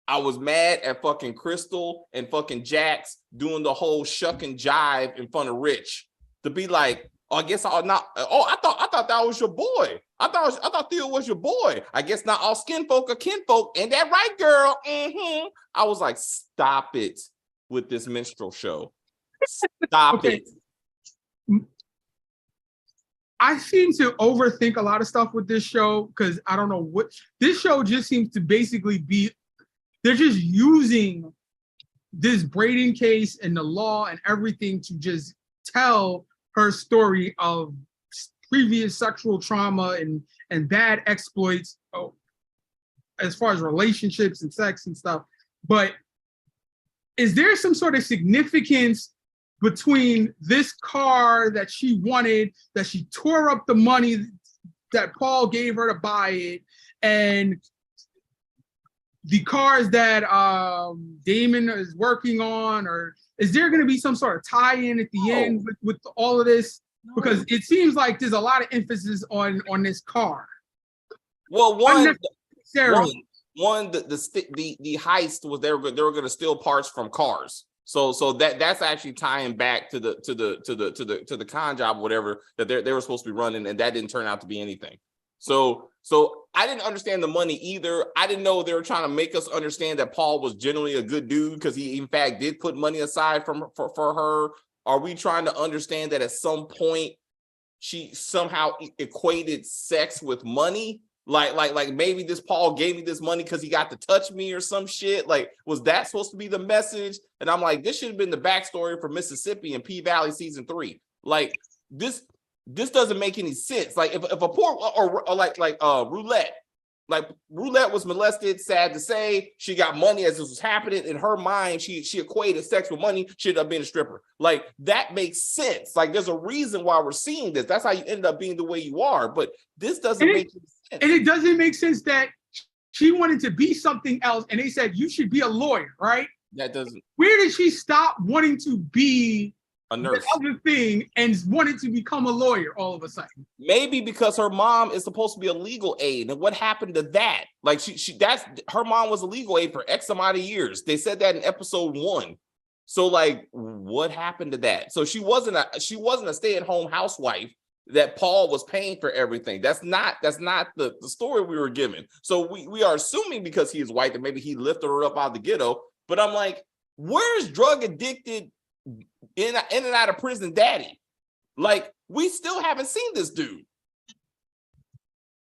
I was mad at fucking Crystal and fucking Jax doing the whole shuck and jive in front of Rich to be like, oh, I guess I'll not. Oh, I thought that was your boy. I thought Theo was your boy. I guess not all skin folk are kinfolk. Ain't that right, girl? Mm-hmm. I was like, stop it with this minstrel show. Stop it. I seem to overthink a lot of stuff with this show because I don't know what this show just seems to basically be. They're just using this Braden case and the law and everything to just tell her story of previous sexual trauma and bad exploits as far as relationships and sex and stuff. But is there some sort of significance between this car that she wanted, that she tore up the money that Paul gave her to buy it, and the cars that Damon is working on? Or is there going to be some sort of tie-in at the end with all of this? Because it seems like there's a lot of emphasis on this car. Well, one, the heist was they were going to steal parts from cars. So that's actually tying back to the con job, whatever that they were supposed to be running, and that didn't turn out to be anything. So I didn't understand the money either. I didn't know they were trying to make us understand that Paul was generally a good dude because he in fact did put money aside for her. Are we trying to understand that at some point she somehow equated sex with money? Like maybe this Paul gave me this money because he got to touch me or some shit. Like, was that supposed to be the message? And I'm like, this should have been the backstory for Mississippi and P-Valley season 3. Like this doesn't make any sense. Like if a poor or like Roulette. Like Roulette was molested, sad to say. She got money as this was happening. In her mind, she equated sex with money. Should have been a stripper. Like that makes sense. Like there's a reason why we're seeing this. That's how you end up being the way you are. But this doesn't make sense. And it doesn't make sense that she wanted to be something else, and they said you should be a lawyer, right? That doesn't. Where did she stop wanting to be a nurse, the other thing, and wanted to become a lawyer all of a sudden? Maybe because her mom is supposed to be a legal aid, and what happened to that? Like that's her mom was a legal aid for X amount of years. They said that in episode 1. So like, what happened to that? So she wasn't a stay-at-home housewife that Paul was paying for everything. That's not the story we were given. So we are assuming because he is white that maybe he lifted her up out of the ghetto. But I'm like, where's drug addicted in and out of prison daddy? Like, we still haven't seen this dude.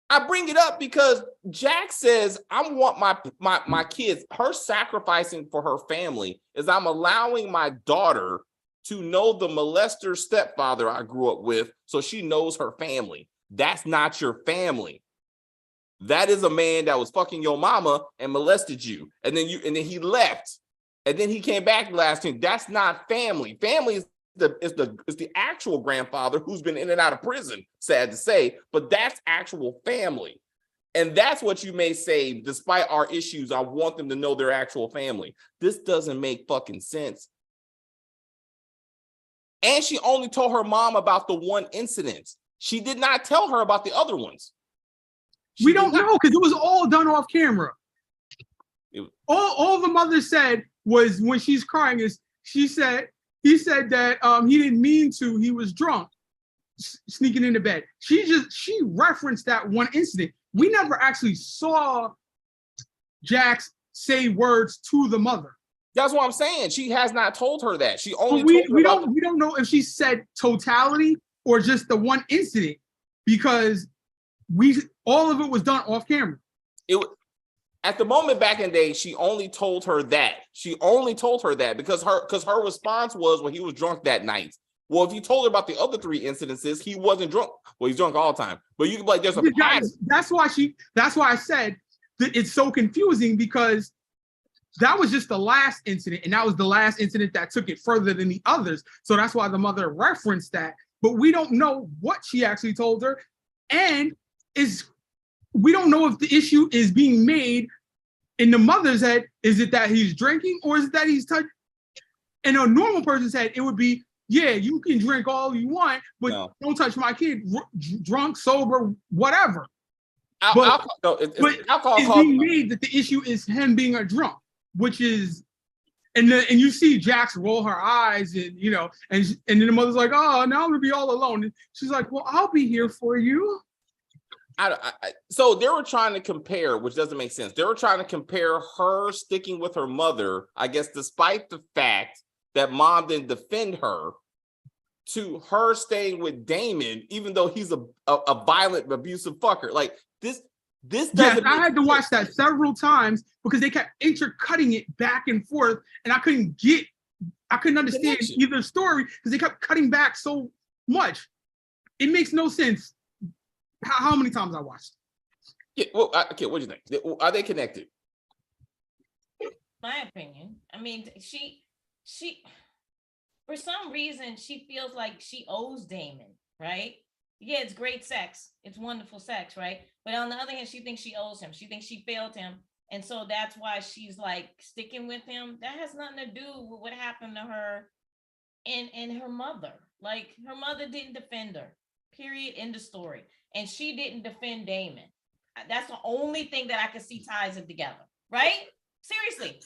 I bring it up because Jack says, I want my kids, her sacrificing for her family is I'm allowing my daughter to know the molester stepfather I grew up with, so she knows her family. That's not your family. That is a man that was fucking your mama and molested you, and then he left, and then he came back last time. That's not family. Family is the actual grandfather who's been in and out of prison. Sad to say, but that's actual family, and that's what you may say. Despite our issues, I want them to know their actual family. This doesn't make fucking sense. And she only told her mom about the one incident. She did not tell her about the other ones. We don't know because it was all done off camera. All the mother said was when she's crying is he said that he didn't mean to. He was drunk, sneaking into bed. She referenced that one incident. We never actually saw Jax say words to the mother. That's what I'm saying. She has not told her that. She only we don't know if she said totality or just the one incident because all of it was done off camera. At the moment back in the day, she only told her that. She only told her that because her response was, well, he was drunk that night. Well, if you told her about the other 3 incidences, he wasn't drunk. Well, he's drunk all the time. But you can be like, there's a pattern. That's why I said that it's so confusing because that was just the last incident, and that was the last incident that took it further than the others. So that's why the mother referenced that. But we don't know what she actually told her, and we don't know if the issue is being made in the mother's head, is it that he's drinking or is it that he's touching? In a normal person's head, it would be, yeah, you can drink all you want, but don't touch my kid, drunk, sober, whatever. But it's being made that the issue is him being a drunk, which is, and you see Jax roll her eyes, and you know, and then the mother's like, oh, now I'm gonna be all alone. And she's like, well, I'll be here for you. So they were trying to compare, which doesn't make sense. They were trying to compare her sticking with her mother, I guess, despite the fact that mom didn't defend her, to her staying with Damon, even though he's a violent, abusive fucker. Like this doesn't. Yes, I had to watch that several times because they kept intercutting it back and forth, and I couldn't understand either story because they kept cutting back so much. It makes no sense. How many times I watched? Yeah, well, okay, what do you think? Are they connected? My opinion. I mean, she, for some reason, she feels like she owes Damon, right? Yeah, it's great sex. It's wonderful sex, right? But on the other hand, she thinks she owes him. She thinks she failed him. And so that's why she's like sticking with him. That has nothing to do with what happened to her and her mother. Like, her mother didn't defend her, period, end of story. And she didn't defend Damon. That's the only thing that I can see ties it together, right? Seriously,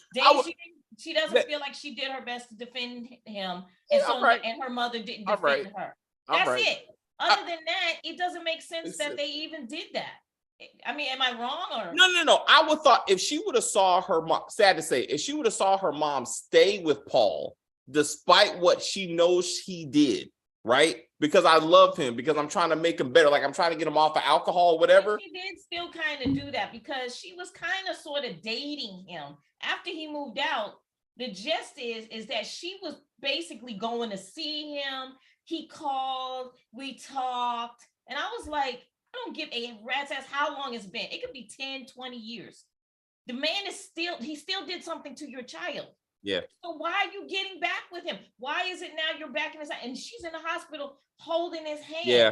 she doesn't feel like she did her best to defend him, and and her mother didn't defend her. That's it. Other than that, it doesn't make sense that they even did that. I mean, am I wrong or no? I would thought if she would have saw her mom, sad to say, if she would have saw her mom stay with Paul despite what she knows he did, right? Because I love him, because I'm trying to make him better, like I'm trying to get him off of alcohol, whatever. She did still kind of do that because she was kind of sort of dating him after he moved out. The gist is that she was basically going to see him. He called, we talked, and I was like, I don't give a rat's ass how long it's been. It could be 10, 20 years. The man he still did something to your child. Yeah. So why are you getting back with him? Why is it now you're back in his and she's in the hospital holding his hand? Yeah.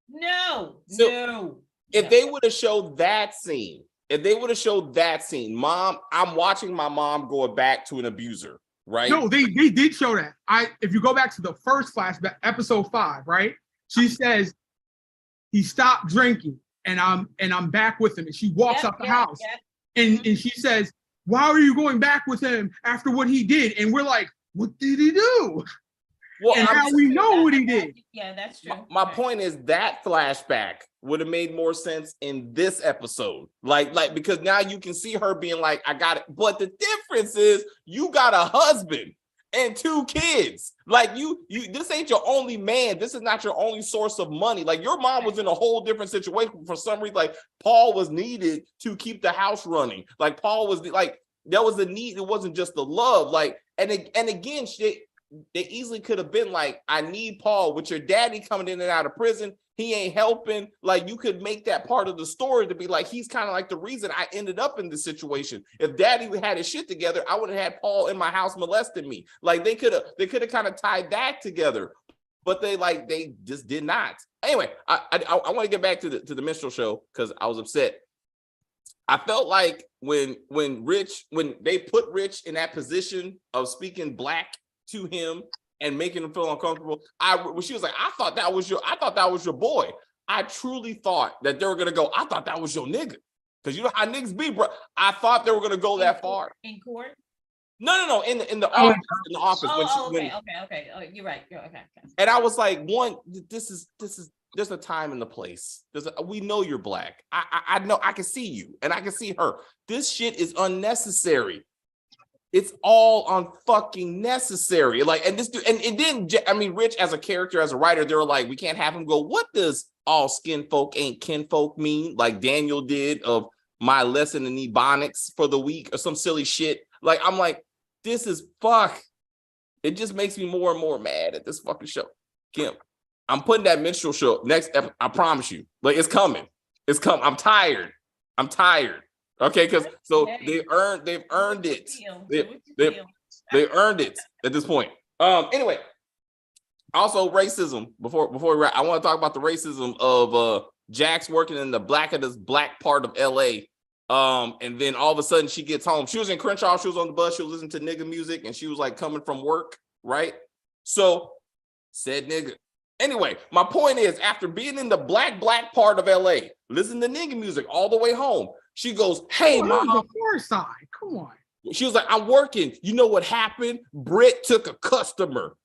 No. If they would have showed that scene, mom, I'm watching my mom going back to an abuser, right? No, they did show that. If you go back to the first flashback, episode 5, right? She says he stopped drinking and I'm back with him. And she walks up the house and she says, why are you going back with him after what he did? And we're like, what did he do? Well, and now we know what he did. Yeah, that's true. My point is that flashback would have made more sense in this episode. Like, because now you can see her being like, I got it. But the difference is you got a husband and 2 kids. Like you this ain't your only man. This is not your only source of money. Like your mom was in a whole different situation for some reason. Like Paul was needed to keep the house running. Like Paul was like, there was a need. It wasn't just the love. Like, and again, they easily could have been like, I need Paul with your daddy coming in and out of prison. He ain't helping. Like you could make that part of the story to be like, he's kind of like the reason I ended up in this situation. If daddy had his shit together, I would have had Paul in my house molesting me. Like they could have kind of tied that together, but they just did not. Anyway, I want to get back to the minstrel show because I was upset. I felt like when they put Rich in that position of speaking black to him and making him feel uncomfortable, when she was like, I thought that was your boy. I truly thought that they were gonna go, I thought that was your nigga. Because you know how niggas be, bro. I thought they were gonna go that far. In court? No. In the office. In the office. Okay. Oh, you're right. Okay. And I was like, there's a time and the place. We know you're black. I know, I can see you and I can see her. This shit is unnecessary. It's all unfucking necessary. Like, and this dude, and it didn't, I mean, Rich as a character, as a writer, they were like, we can't have him go, what does all skin folk ain't kinfolk mean? Like Daniel did of my lesson in Ebonics for the week or some silly shit. Like, I'm like, this is fuck. It just makes me more and more mad at this fucking show. Kim, I'm putting that minstrel show next episode. I promise you. Like, it's coming. I'm tired. Okay, because so they've earned it. They earned it at this point. Anyway, also racism. Before we wrap, I want to talk about the racism of Jax working in the black part of LA. And then all of a sudden she gets home. She was in Crenshaw. She was on the bus. She was listening to nigga music, and she was like coming from work, right? So said nigga. Anyway, my point is, after being in the black part of LA, listening to nigga music all the way home, she goes, "Hey, mom." The far side. Come on. She was like, "I'm working. You know what happened? Britt took a customer.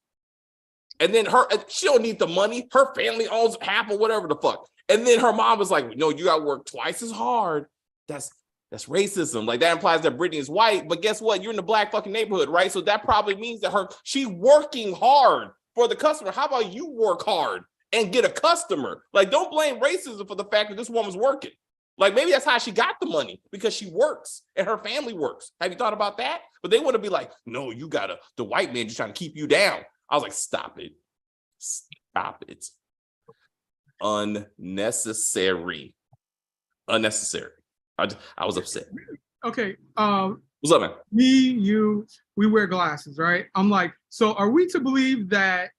And then she don't need the money. Her family owns half or whatever the fuck." And then her mom was like, "No, you got to work twice as hard. That's racism. Like that implies that Brittany is white. But guess what? You're in the black fucking neighborhood, right? So that probably means that she's working hard for the customer. How about you work hard and get a customer? Like, don't blame racism for the fact that this woman's working. Like maybe that's how she got the money, because she works and her family works. Have you thought about that? But they want to be like, no, the white man just trying to keep you down. I was like, stop it. Stop it. Unnecessary. I was upset. Okay. What's up, man? We wear glasses, right? I'm like, so are we to believe that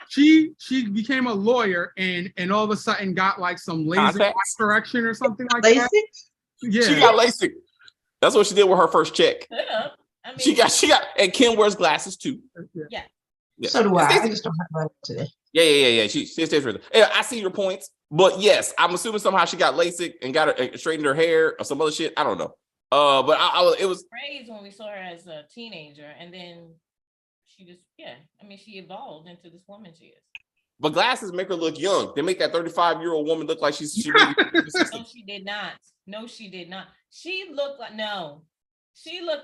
she became a lawyer and all of a sudden got like some laser correction or something like that? Yeah. She got LASIK. That's what she did with her first check. I mean, She got, and Kim wears glasses too. Yeah. So do I just don't have money today. Yeah. She stays with her. Yeah, I see your points, but yes, I'm assuming somehow she got LASIK and got her straightened her hair or some other shit. I don't know. But it was praised when we saw her as a teenager, and then she just she evolved into this woman she is. But glasses make her look young. They make that 35-year-old woman look like she No, she did not. No, she did not. She looked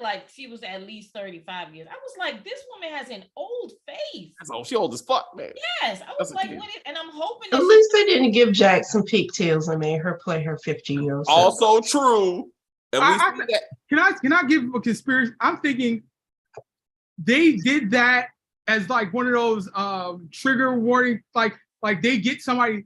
like she was at least 35 years. I was like, this woman has an old face. She old as fuck, man. Yes, I was like, and I'm hoping at least they didn't give Jack some pigtails and made her play her 50-year-old self. Also true. And can I give a conspiracy? I'm thinking they did that as like one of those trigger warning, like they get somebody.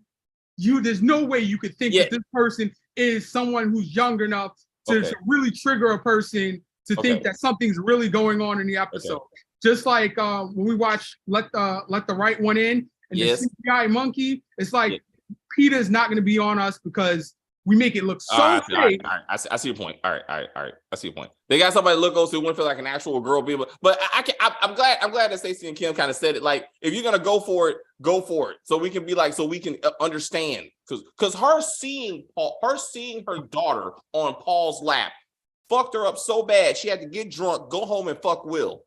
There's no way you could think that this person is someone who's young enough to really trigger a person to think that something's really going on in the episode. Just like when we watch Let the Right One In and the CGI monkey, it's like PETA's not going to be on us because we make it look so fake. All right. I see your point. All right. I see your point. They got somebody to look over so it wouldn't feel like an actual girl being. But I'm glad that Stacey and Kim kind of said it. Like, if you're gonna go for it, go for it. So we can be like, so we can understand. Because her seeing her daughter on Paul's lap fucked her up so bad she had to get drunk, go home, and fuck Will.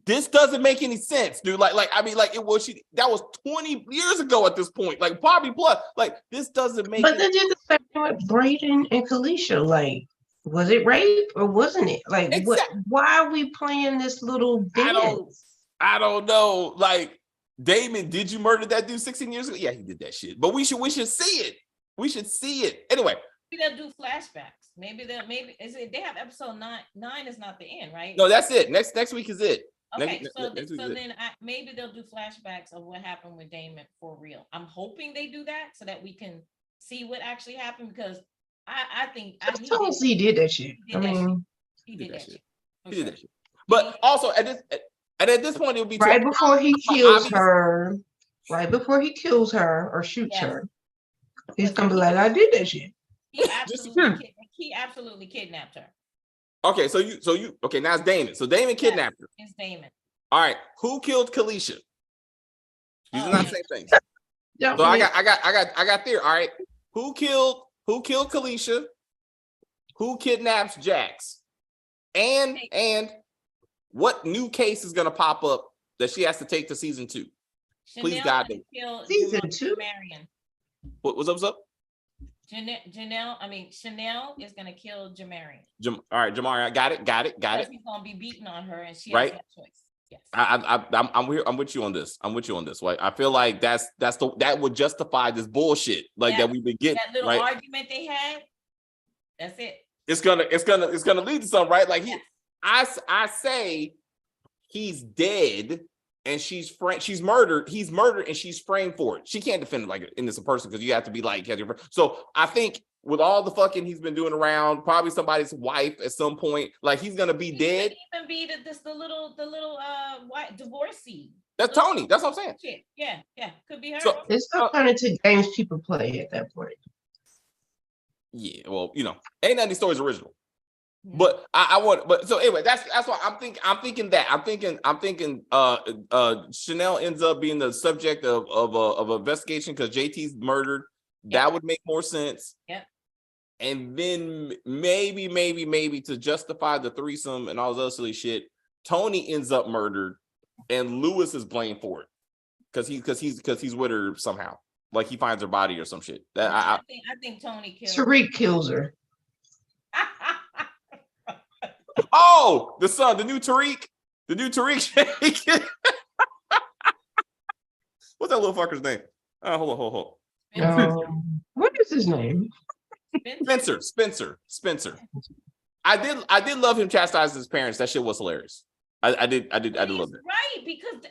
This doesn't make any sense, dude. That was 20 years ago at this point, like probably plus. Like, this doesn't make. But they did the same thing with Brayden and Kalisha. Like, was it rape or wasn't it? Like, why are we playing this little dance? I don't know. Like, Damon, did you murder that dude 16 years ago? Yeah, he did that shit. But we should see it. We should see it. Anyway. Maybe they'll do flashbacks. Maybe they have episode 9. 9 is not the end, right? No, that's it. Next week is it. Okay, then maybe they'll do flashbacks of what happened with Damon for real. I'm hoping they do that so that we can see what actually happened, because I think he did that shit. He did that shit. He did that shit. But also at this point, it would be right before he kills her. Right before he kills her or shoots her, he's gonna be like, "I did that shit." He absolutely kidnapped her. Okay, so you okay, now it's Damon. So Damon kidnapped her. It's Damon. All right, who killed Kalisha? These are not the same things. So I got there. All right. Who killed Kalisha? Who kidnaps Jax? And what new case is gonna pop up that she has to take to season 2? Please, God. Season 2. What's up? Chanel is gonna kill Jamarian. All right, Jamarian, got it. He's gonna be beating on her, and she has that choice. Yes. I'm with you on this. Like, I feel like that would justify this bullshit that we've been getting. That little argument they had. That's it. It's gonna lead to something, right? Like I say he's dead. And she's murdered. He's murdered, and she's framed for it. She can't defend it like an innocent person because you have to be like. So I think with all the fucking he's been doing around, probably somebody's wife at some point, like he's gonna be dead. Could even be the little white divorcee. That's Tony. That's what I'm saying. Shit. Yeah, could be her. So it's not turning to games people play at that point. Yeah, well, you know, ain't none of these stories original. But I want, but so anyway, that's why I'm thinking Chanel ends up being the subject of investigation because JT's murdered. That would make more sense. Yep. And then maybe to justify the threesome and all this other silly shit, Tony ends up murdered, and Lewis is blamed for it because he's with her somehow. Like he finds her body or some shit. That I think Tony killed. Tariq kills her. Oh, the new Tariq. What's that little fucker's name? Hold on. What is his name? Spencer. I did love him chastising his parents. That shit was hilarious. I did love it. Right, because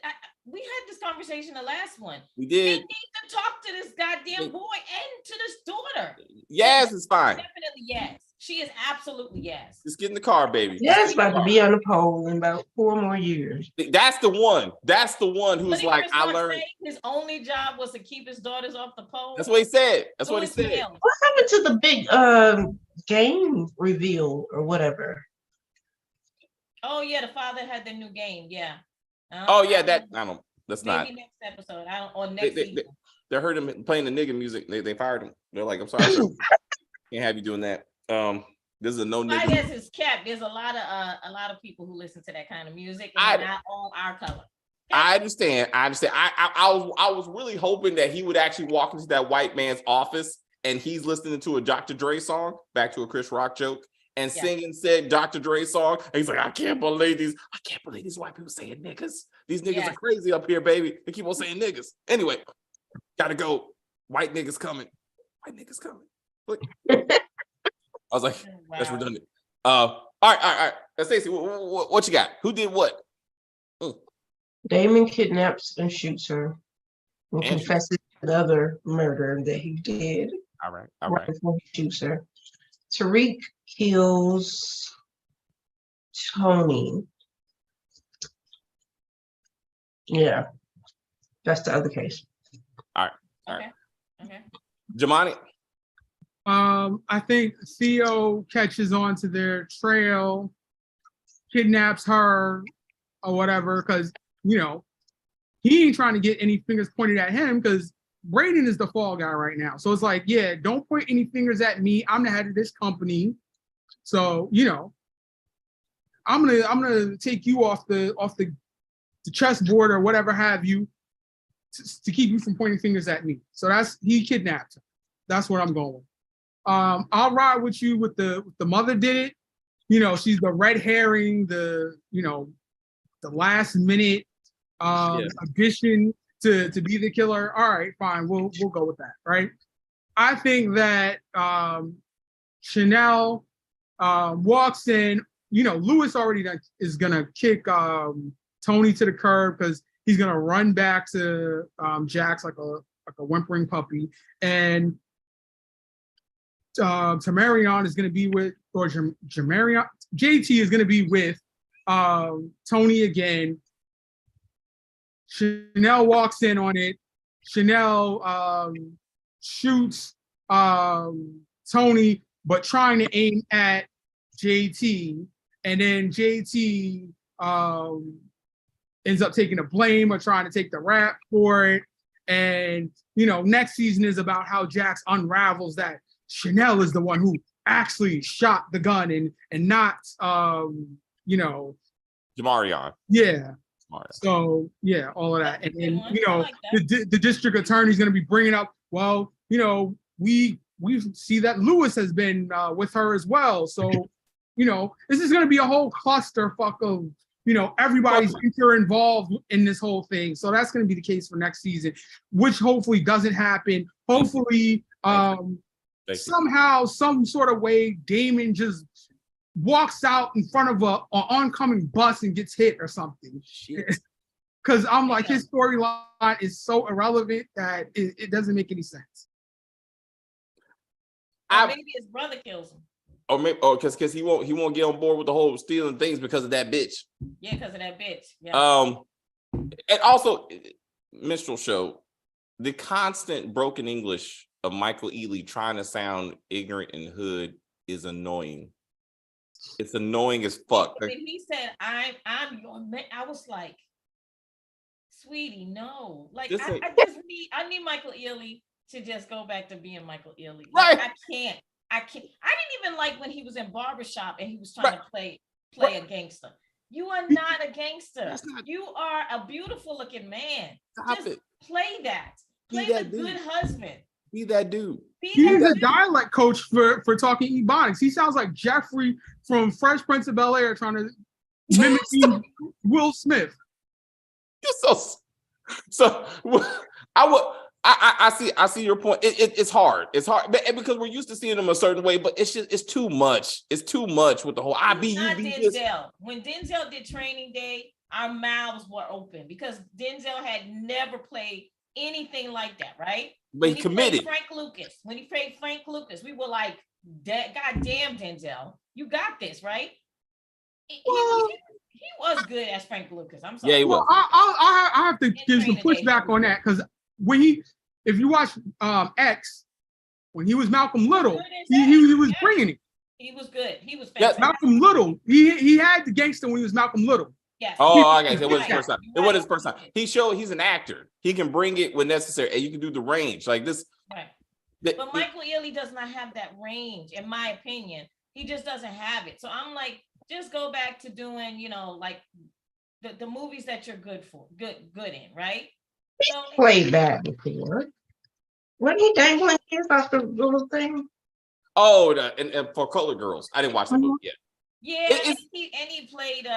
we had this conversation the last one. We did. They need to talk to this goddamn boy and to this daughter. Yes, it's fine. Definitely yes. She is absolutely yes. Just get in the car, baby. Yes, about to be on the pole in about 4 more years. That's the one. That's the one who's like, I learned. His only job was to keep his daughters off the pole. That's what he said. What he said. What happened to the big game reveal or whatever? Oh yeah, the father had the new game. Yeah. Oh yeah, that I don't. That's maybe not. Next episode. I don't. Or next season. They heard him playing the nigga music. They fired him. They're like, I'm sorry, sir. Can't have you doing that. This is a no nigga. I guess it's kept. There's a lot of people who listen to that kind of music, and not all our color. I understand. I was really hoping that he would actually walk into that white man's office and he's listening to a Dr. Dre song, back to a Chris Rock joke, and singing said Dr. Dre song. And he's like, I can't believe these white people saying niggas. These niggas are crazy up here, baby. They keep on saying niggas. Anyway, gotta go. White niggas coming. Look. I was like, that's redundant. All right. Stacey, what you got? Who did what? Damon kidnaps and shoots her and confesses to the other murder that he did. All right. Before he shoots her. Tariq kills Tony. Yeah. That's the other case. All right. Okay. Jamani? I think Theo catches on to their trail, kidnaps her or whatever, because, you know, he ain't trying to get any fingers pointed at him because Brayden is the fall guy right now. So it's like, yeah, don't point any fingers at me. I'm the head of this company. So, you know, I'm gonna take you off the chessboard or whatever have you to keep you from pointing fingers at me. So he kidnapped her. That's what I'm going with. I'll ride with you with the mother did it. You know, she's the red herring, the last minute addition to be the killer. All right, fine, we'll go with that, right? I think that Chanel walks in. You know, Lewis already is gonna kick Tony to the curb because he's gonna run back to Jax like a whimpering puppy, and Tamarion is gonna be with, or Jamarion, JT is gonna be with Tony again. Chanel walks in on it. Chanel shoots Tony, but trying to aim at JT. And then JT ends up taking the blame or trying to take the rap for it. And, you know, next season is about how Jax unravels that Chanel is the one who actually shot the gun and not, you know. Jamarion. Yeah. So yeah, all of that, and you know, the district attorney's going to be bringing up, well, you know, we see that Lewis has been with her as well, so you know, this is going to be a whole clusterfuck of, you know, everybody's involved in this whole thing. So that's going to be the case for next season, which hopefully doesn't happen. Hopefully, somehow, some sort of way, Damon just walks out in front of an oncoming bus and gets hit or something. Because I'm like, his storyline is so irrelevant that it doesn't make any sense. Maybe his brother kills him. Or maybe, because he won't get on board with the whole stealing things because of that bitch. Yeah, because of that bitch. Yeah. And also, minstrel show, the constant broken English of Michael Ealy trying to sound ignorant and hood is annoying. It's annoying as fuck. When he said, I'm your man, I was like, sweetie, no. Like, I need Michael Ealy to just go back to being Michael Ealy. Like, Right. I can't. I didn't even like when he was in Barbershop and he was trying to play a gangster. You are not a gangster. You are a beautiful looking man. Just play that. Play the good husband. Be that dude. He's a dialect coach for talking Ebonics. He sounds like Jeffrey from Fresh Prince of Bel-Air trying to mimic Will Smith. You're so I see your point. It's hard. It's hard because we're used to seeing them a certain way, but it's too much. It's too much with the whole I be you be this. When Denzel did Training Day, our mouths were open because Denzel had never played anything like that, right? But he committed. When he played Frank Lucas, we were like, God damn, Denzel, you got this, right? He was good as Frank Lucas. I'm sorry. Yeah, he was. I have to give some pushback on that because if you watch X, when he was Malcolm Little, he was bringing it. He was good. He was fantastic. Malcolm Little. He had the gangster when he was Malcolm Little. Yes. Oh, okay. It was his first time. It was his first time. He's an actor. He can bring it when necessary, and you can do the range like this. Right. But Michael Ealy does not have that range, in my opinion. He just doesn't have it. So I'm like, just go back to doing, like the movies that you're good in, right? So, played that before. Wasn't he dangling kids off the little thing? Oh, and for Colored Girls. I didn't watch the movie yet. Yeah, he played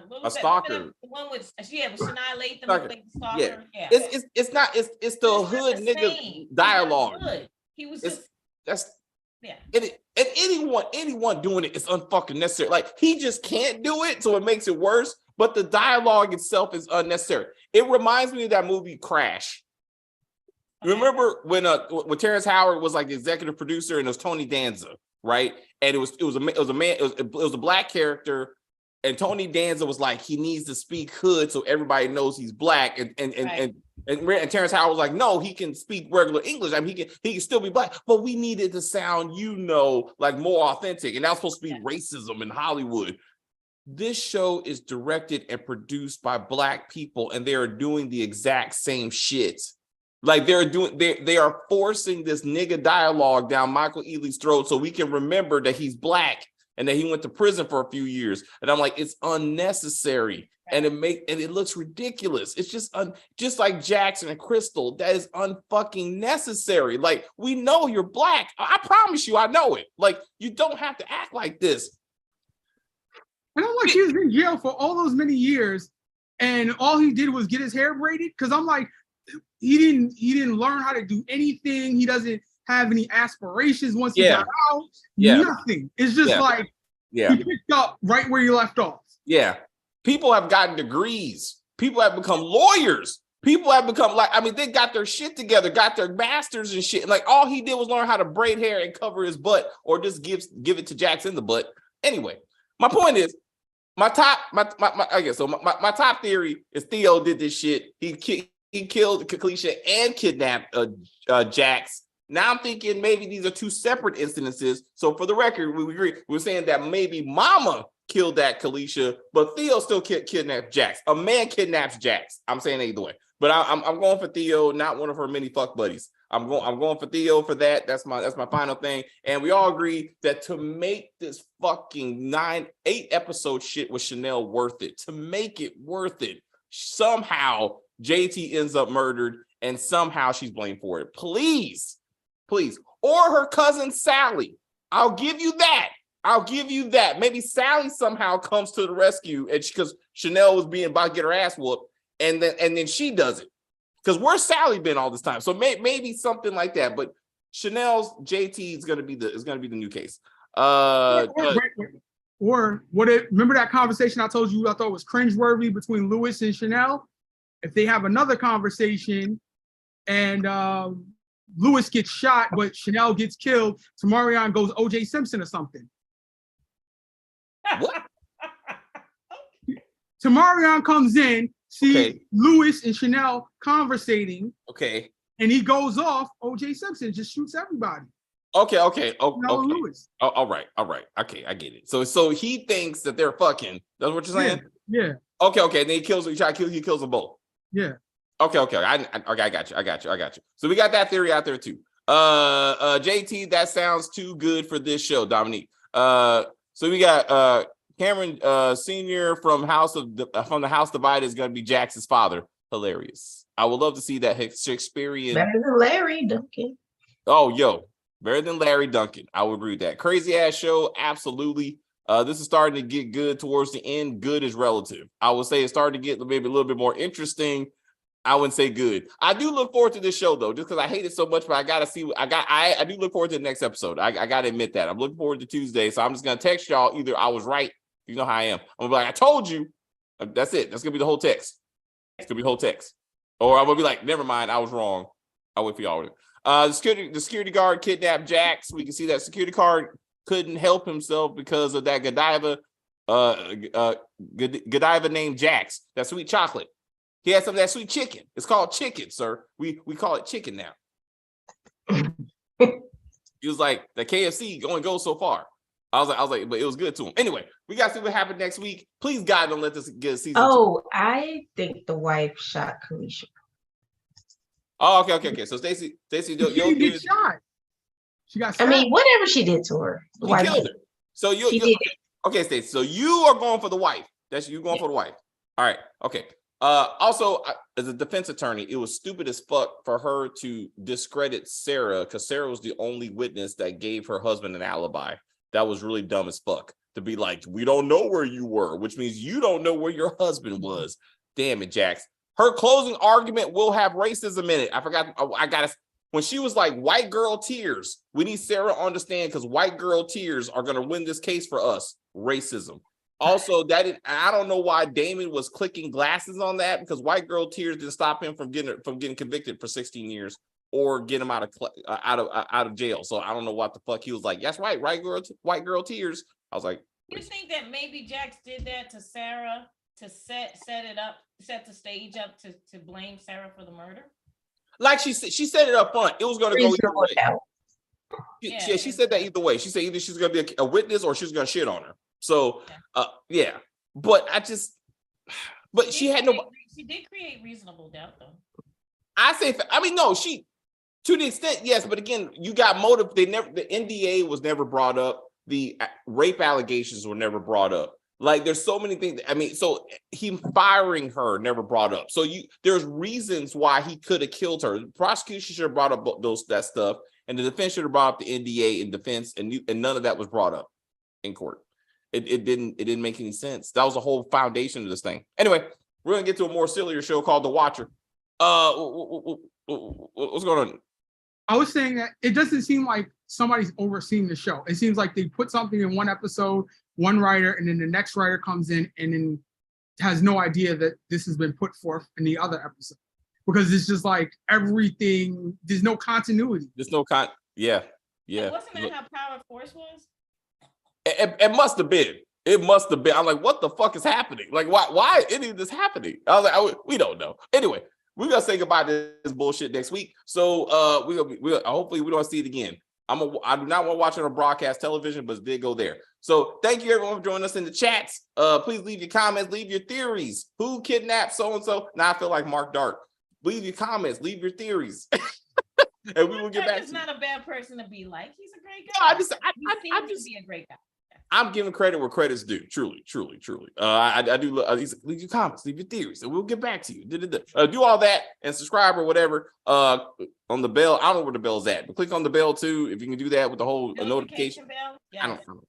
what was a stalker. The one with Shania Latham played the stalker. Yeah. It's the hood nigga dialogue. He was just and anyone doing it is unfucking necessary. Like he just can't do it, so it makes it worse. But the dialogue itself is unnecessary. It reminds me of that movie Crash. Okay. Remember when Terrence Howard was like the executive producer and it was Tony Danza, right? And it was a black character, and Tony Danza was like he needs to speak hood so everybody knows he's black, and Terrence Howard was like, no, he can speak regular English. I mean, he can still be black, but we needed to sound, like more authentic, and that was supposed to be racism in Hollywood. This show is directed and produced by black people, and they are doing the exact same shit. Like they are forcing this nigga dialogue down Michael Ealy's throat so we can remember that he's black and that he went to prison for a few years. And I'm like, it's unnecessary, and it looks ridiculous. It's just like Jackson and Crystal. That is unfucking necessary. Like, we know you're black. I promise you, I know it. Like, you don't have to act like this. And I'm like, he was in jail for all those many years, and all he did was get his hair braided. Because I'm like, he didn't learn how to do anything. He doesn't have any aspirations once he got out. Yeah. Nothing. It's just you picked up right where you left off. Yeah. People have gotten degrees. People have become lawyers. People have become they got their shit together, got their masters and shit. Like, all he did was learn how to braid hair and cover his butt, or just give it to Jackson in the butt. Anyway, my point is, my top theory is Theo did this shit. He killed Kalisha and kidnapped Jax. Now I'm thinking maybe these are two separate incidences. So for the record, we agree. We're saying that maybe Mama killed that Kalisha, but Theo still kidnapped Jax. A man kidnaps Jax. I'm saying either way, but I'm going for Theo, not one of her many fuck buddies. I'm going for Theo for that. That's my final thing. And we all agree that to make this fucking 8 episode shit with Chanel worth it, to make it worth it, somehow JT ends up murdered and somehow she's blamed for it. Please. Or her cousin Sally. I'll give you that. Maybe Sally somehow comes to the rescue, and because Chanel was about to get her ass whooped, and then she does it. Because where's Sally been all this time? So maybe something like that. But Chanel's JT is gonna be the new case. Remember that conversation I told you I thought was cringeworthy between Lewis and Chanel? If they have another conversation and Lewis gets shot, but Chanel gets killed, Tamarion goes O.J. Simpson or something. What? Tamarion comes in, sees Lewis and Chanel conversating. Okay. and he goes off. O.J. Simpson just shoots everybody. Okay. Oh, No okay. Lewis. Oh, all right. Okay, I get it. So he thinks that they're fucking. That's what you're saying? Yeah. Okay. And then he kills them both. Yeah. Okay. I got you. So we got that theory out there too. JT, that sounds too good for this show, Dominique. So we got Cameron Senior from the House Divided is going to be Jax's father. Hilarious. I would love to see that Shakespearean. Better than Larry Duncan. Oh, yo, better than Larry Duncan. I would agree with that. Crazy ass show, absolutely. This is starting to get good towards the end. Good is relative. I would say it's starting to get maybe a little bit more interesting. I wouldn't say good. I do look forward to this show though, just because I hate it so much, but I gotta see. I do look forward to the next episode. I gotta admit that. I'm looking forward to Tuesday, so I'm just gonna text y'all either I was right. You know how I am. I'm gonna be like, I told you. That's it. That's gonna be the whole text. It's gonna be the whole text. Or I'm gonna be like, never mind, I was wrong. I'll wait for y'all. The security guard kidnapped Jax. We can see that security guard couldn't help himself because of that Godiva named Jax, that sweet chocolate. He had some of that sweet chicken. It's called chicken, sir. We call it chicken now. He was like, the KFC only goes so far. I was like, but it was good to him. Anyway, we got to see what happened next week. Please, God, don't let this get a season 2. Oh, I think the wife shot Kalisha. Oh, okay. So Stacey, She didn't get shot. She got shot. I mean, whatever she did to her, the he wife killed her. So you did. okay, Stacey. So you are going for the wife. That's you going for the wife. All right. Okay. Also, as a defense attorney, it was stupid as fuck for her to discredit Sarah because Sarah was the only witness that gave her husband an alibi. That was really dumb as fuck to be like, we don't know where you were, which means you don't know where your husband was. Damn it, Jax. Her closing argument will have racism in it. I forgot. I got to. When she was like, white girl tears, we need Sarah to understand because white girl tears are going to win this case for us. Racism. Also, I don't know why Damon was clicking glasses on that because white girl tears didn't stop him from getting convicted for 16 years or get him out of jail. So I don't know what the fuck he was like. That's right, white girl tears. I was like, you think that maybe Jax did that to Sarah to set the stage up to blame Sarah for the murder? Like she said it up front. It was going to go either way. She said that either way. She said either she's going to be a witness or she's going to shit on her. So, yeah, but she did create reasonable doubt, though. No, to the extent, yes, but again, you got motive. The NDA was never brought up. The rape allegations were never brought up. Like, there's so many things. I mean, so him firing her never brought up. So there's reasons why he could have killed her. The prosecution should have brought up that stuff, and the defense should have brought up the NDA in defense, and none of that was brought up in court. It didn't make any sense. That was the whole foundation of this thing. Anyway, we're gonna get to a more sillier show called The Watcher. What's going on? I was saying that it doesn't seem like somebody's overseeing the show. It seems like they put something in one episode, one writer, and then the next writer comes in and then has no idea that this has been put forth in the other episode. Because it's just like everything, there's no continuity. There's no yeah. And wasn't that how Power Force was? It must have been. It must have been. I'm like, what the fuck is happening? Like, why is any of this happening? I was like, we don't know. Anyway, we're gonna say goodbye to this bullshit next week. So we hopefully we don't see it again. I do not want to watch it on broadcast television, but it did go there. So thank you everyone for joining us in the chats. Please leave your comments, leave your theories. Who kidnapped so and so? Now I feel like Mark Dark. Leave your comments, leave your theories. And we will get back. He's not a bad person to be like. He's a great No, guy. I just be a great guy. I'm giving credit where credit's due. Truly. I do. Leave your comments, leave your theories, and we'll get back to you. Do all that and subscribe or whatever. On the bell. I don't know where the bell's at, but click on the bell too if you can do that with the whole notification bell. Yes. I don't know,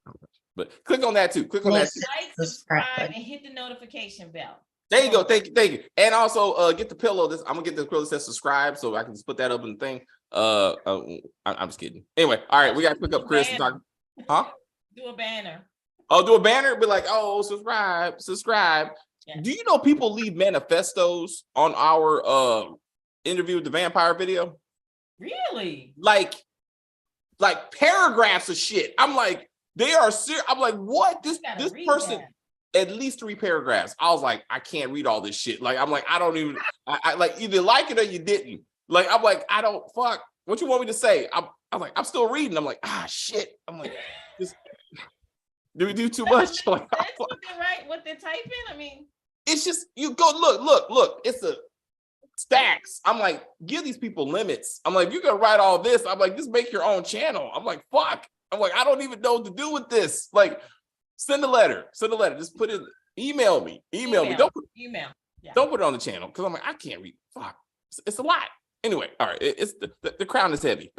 but click on that too. Click on that. Too. Like, subscribe, and hit the notification bell. There you go. Thank you. And also get the pillow. I'm gonna get the pillow that says subscribe, so I can just put that up in the thing. I'm just kidding. Anyway, all right, we gotta pick up Chris and talk. Huh? Do a banner. Oh, do a banner. Be like, oh, subscribe. Yeah. Do you know people leave manifestos on our interview with the vampire video? Really? Like paragraphs of shit. I'm like, they are serious. I'm like, what? This person. At least 3 paragraphs. I was like, I can't read all this shit. Like, I'm like, I don't even. I like either like it or you didn't. Like, I'm like, I don't fuck. What you want me to say? I'm like, I'm still reading. I'm like, shit. I'm like, this, do we do too much? Like, That's what they write, what they're typing. I mean, it's just, you go, look. It's a stacks. I'm like, give these people limits. I'm like, if you're gonna write all this, I'm like, just make your own channel. I'm like, fuck. I'm like, I don't even know what to do with this. Like, send a letter. Just put it, email me. Email me. email. Yeah. Don't put it on the channel because I'm like, I can't read. Fuck. It's a lot. Anyway, all right. It's the crown is heavy.